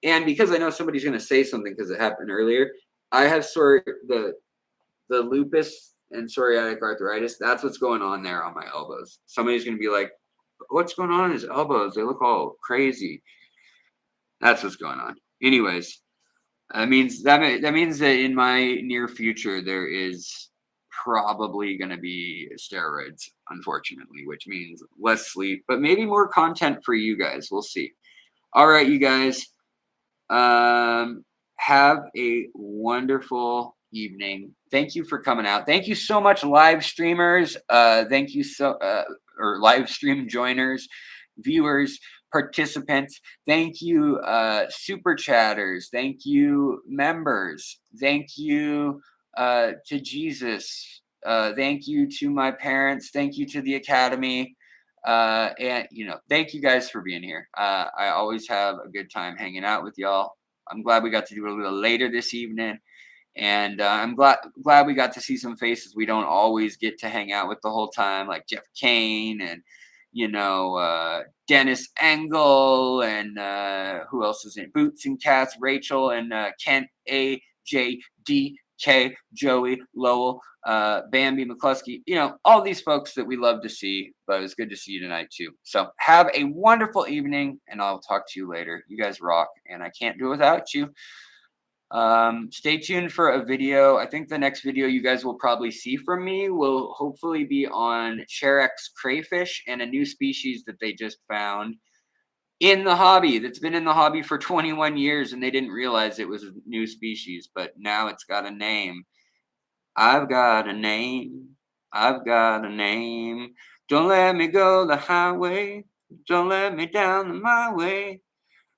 And because I know somebody's gonna say something because it happened earlier, I have the lupus and psoriatic arthritis. That's what's going on there on my elbows. Somebody's gonna be like, "What's going on in his elbows? They look all crazy." That's what's going on. Anyways, that means that in my near future there is probably going to be steroids, unfortunately, which means less sleep, but maybe more content for you guys. We'll see. All right, you guys. Have a wonderful evening. Thank you for coming out. Thank you so much, live streamers. Thank you or live stream joiners, viewers, participants. Thank you, super chatters. Thank you, members. Thank you to Jesus. Thank you to my parents. Thank you to the Academy. And thank you guys for being here. I always have a good time hanging out with y'all. I'm glad we got to do it a little later this evening, and I'm glad we got to see some faces we don't always get to hang out with the whole time, like Jeff Kane and Dennis Engel, and who else is in Boots and Cats, Rachel, and Kent AJD. Joey, Lowell, Bambi, McCluskey, all these folks that we love to see, but it's good to see you tonight too. So have a wonderful evening, and I'll talk to you later. You guys rock, and I can't do it without you. Stay tuned for a video. I think the next video you guys will probably see from me will hopefully be on Cherex crayfish and a new species that they just found in the hobby, that's been in the hobby for 21 years, and they didn't realize it was a new species, but now it's got a name. I've got a name. I've got a name. Don't let me go the highway. Don't let me down the my way.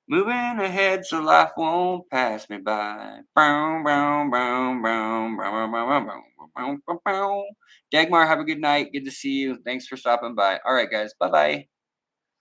Moving ahead so life won't pass me by. Bow, bow, bow, bow, bow, bow, bow, bow, bow, bow, bow. Dagmar, have a good night. Good to see you. Thanks for stopping by. All right, guys. Bye bye.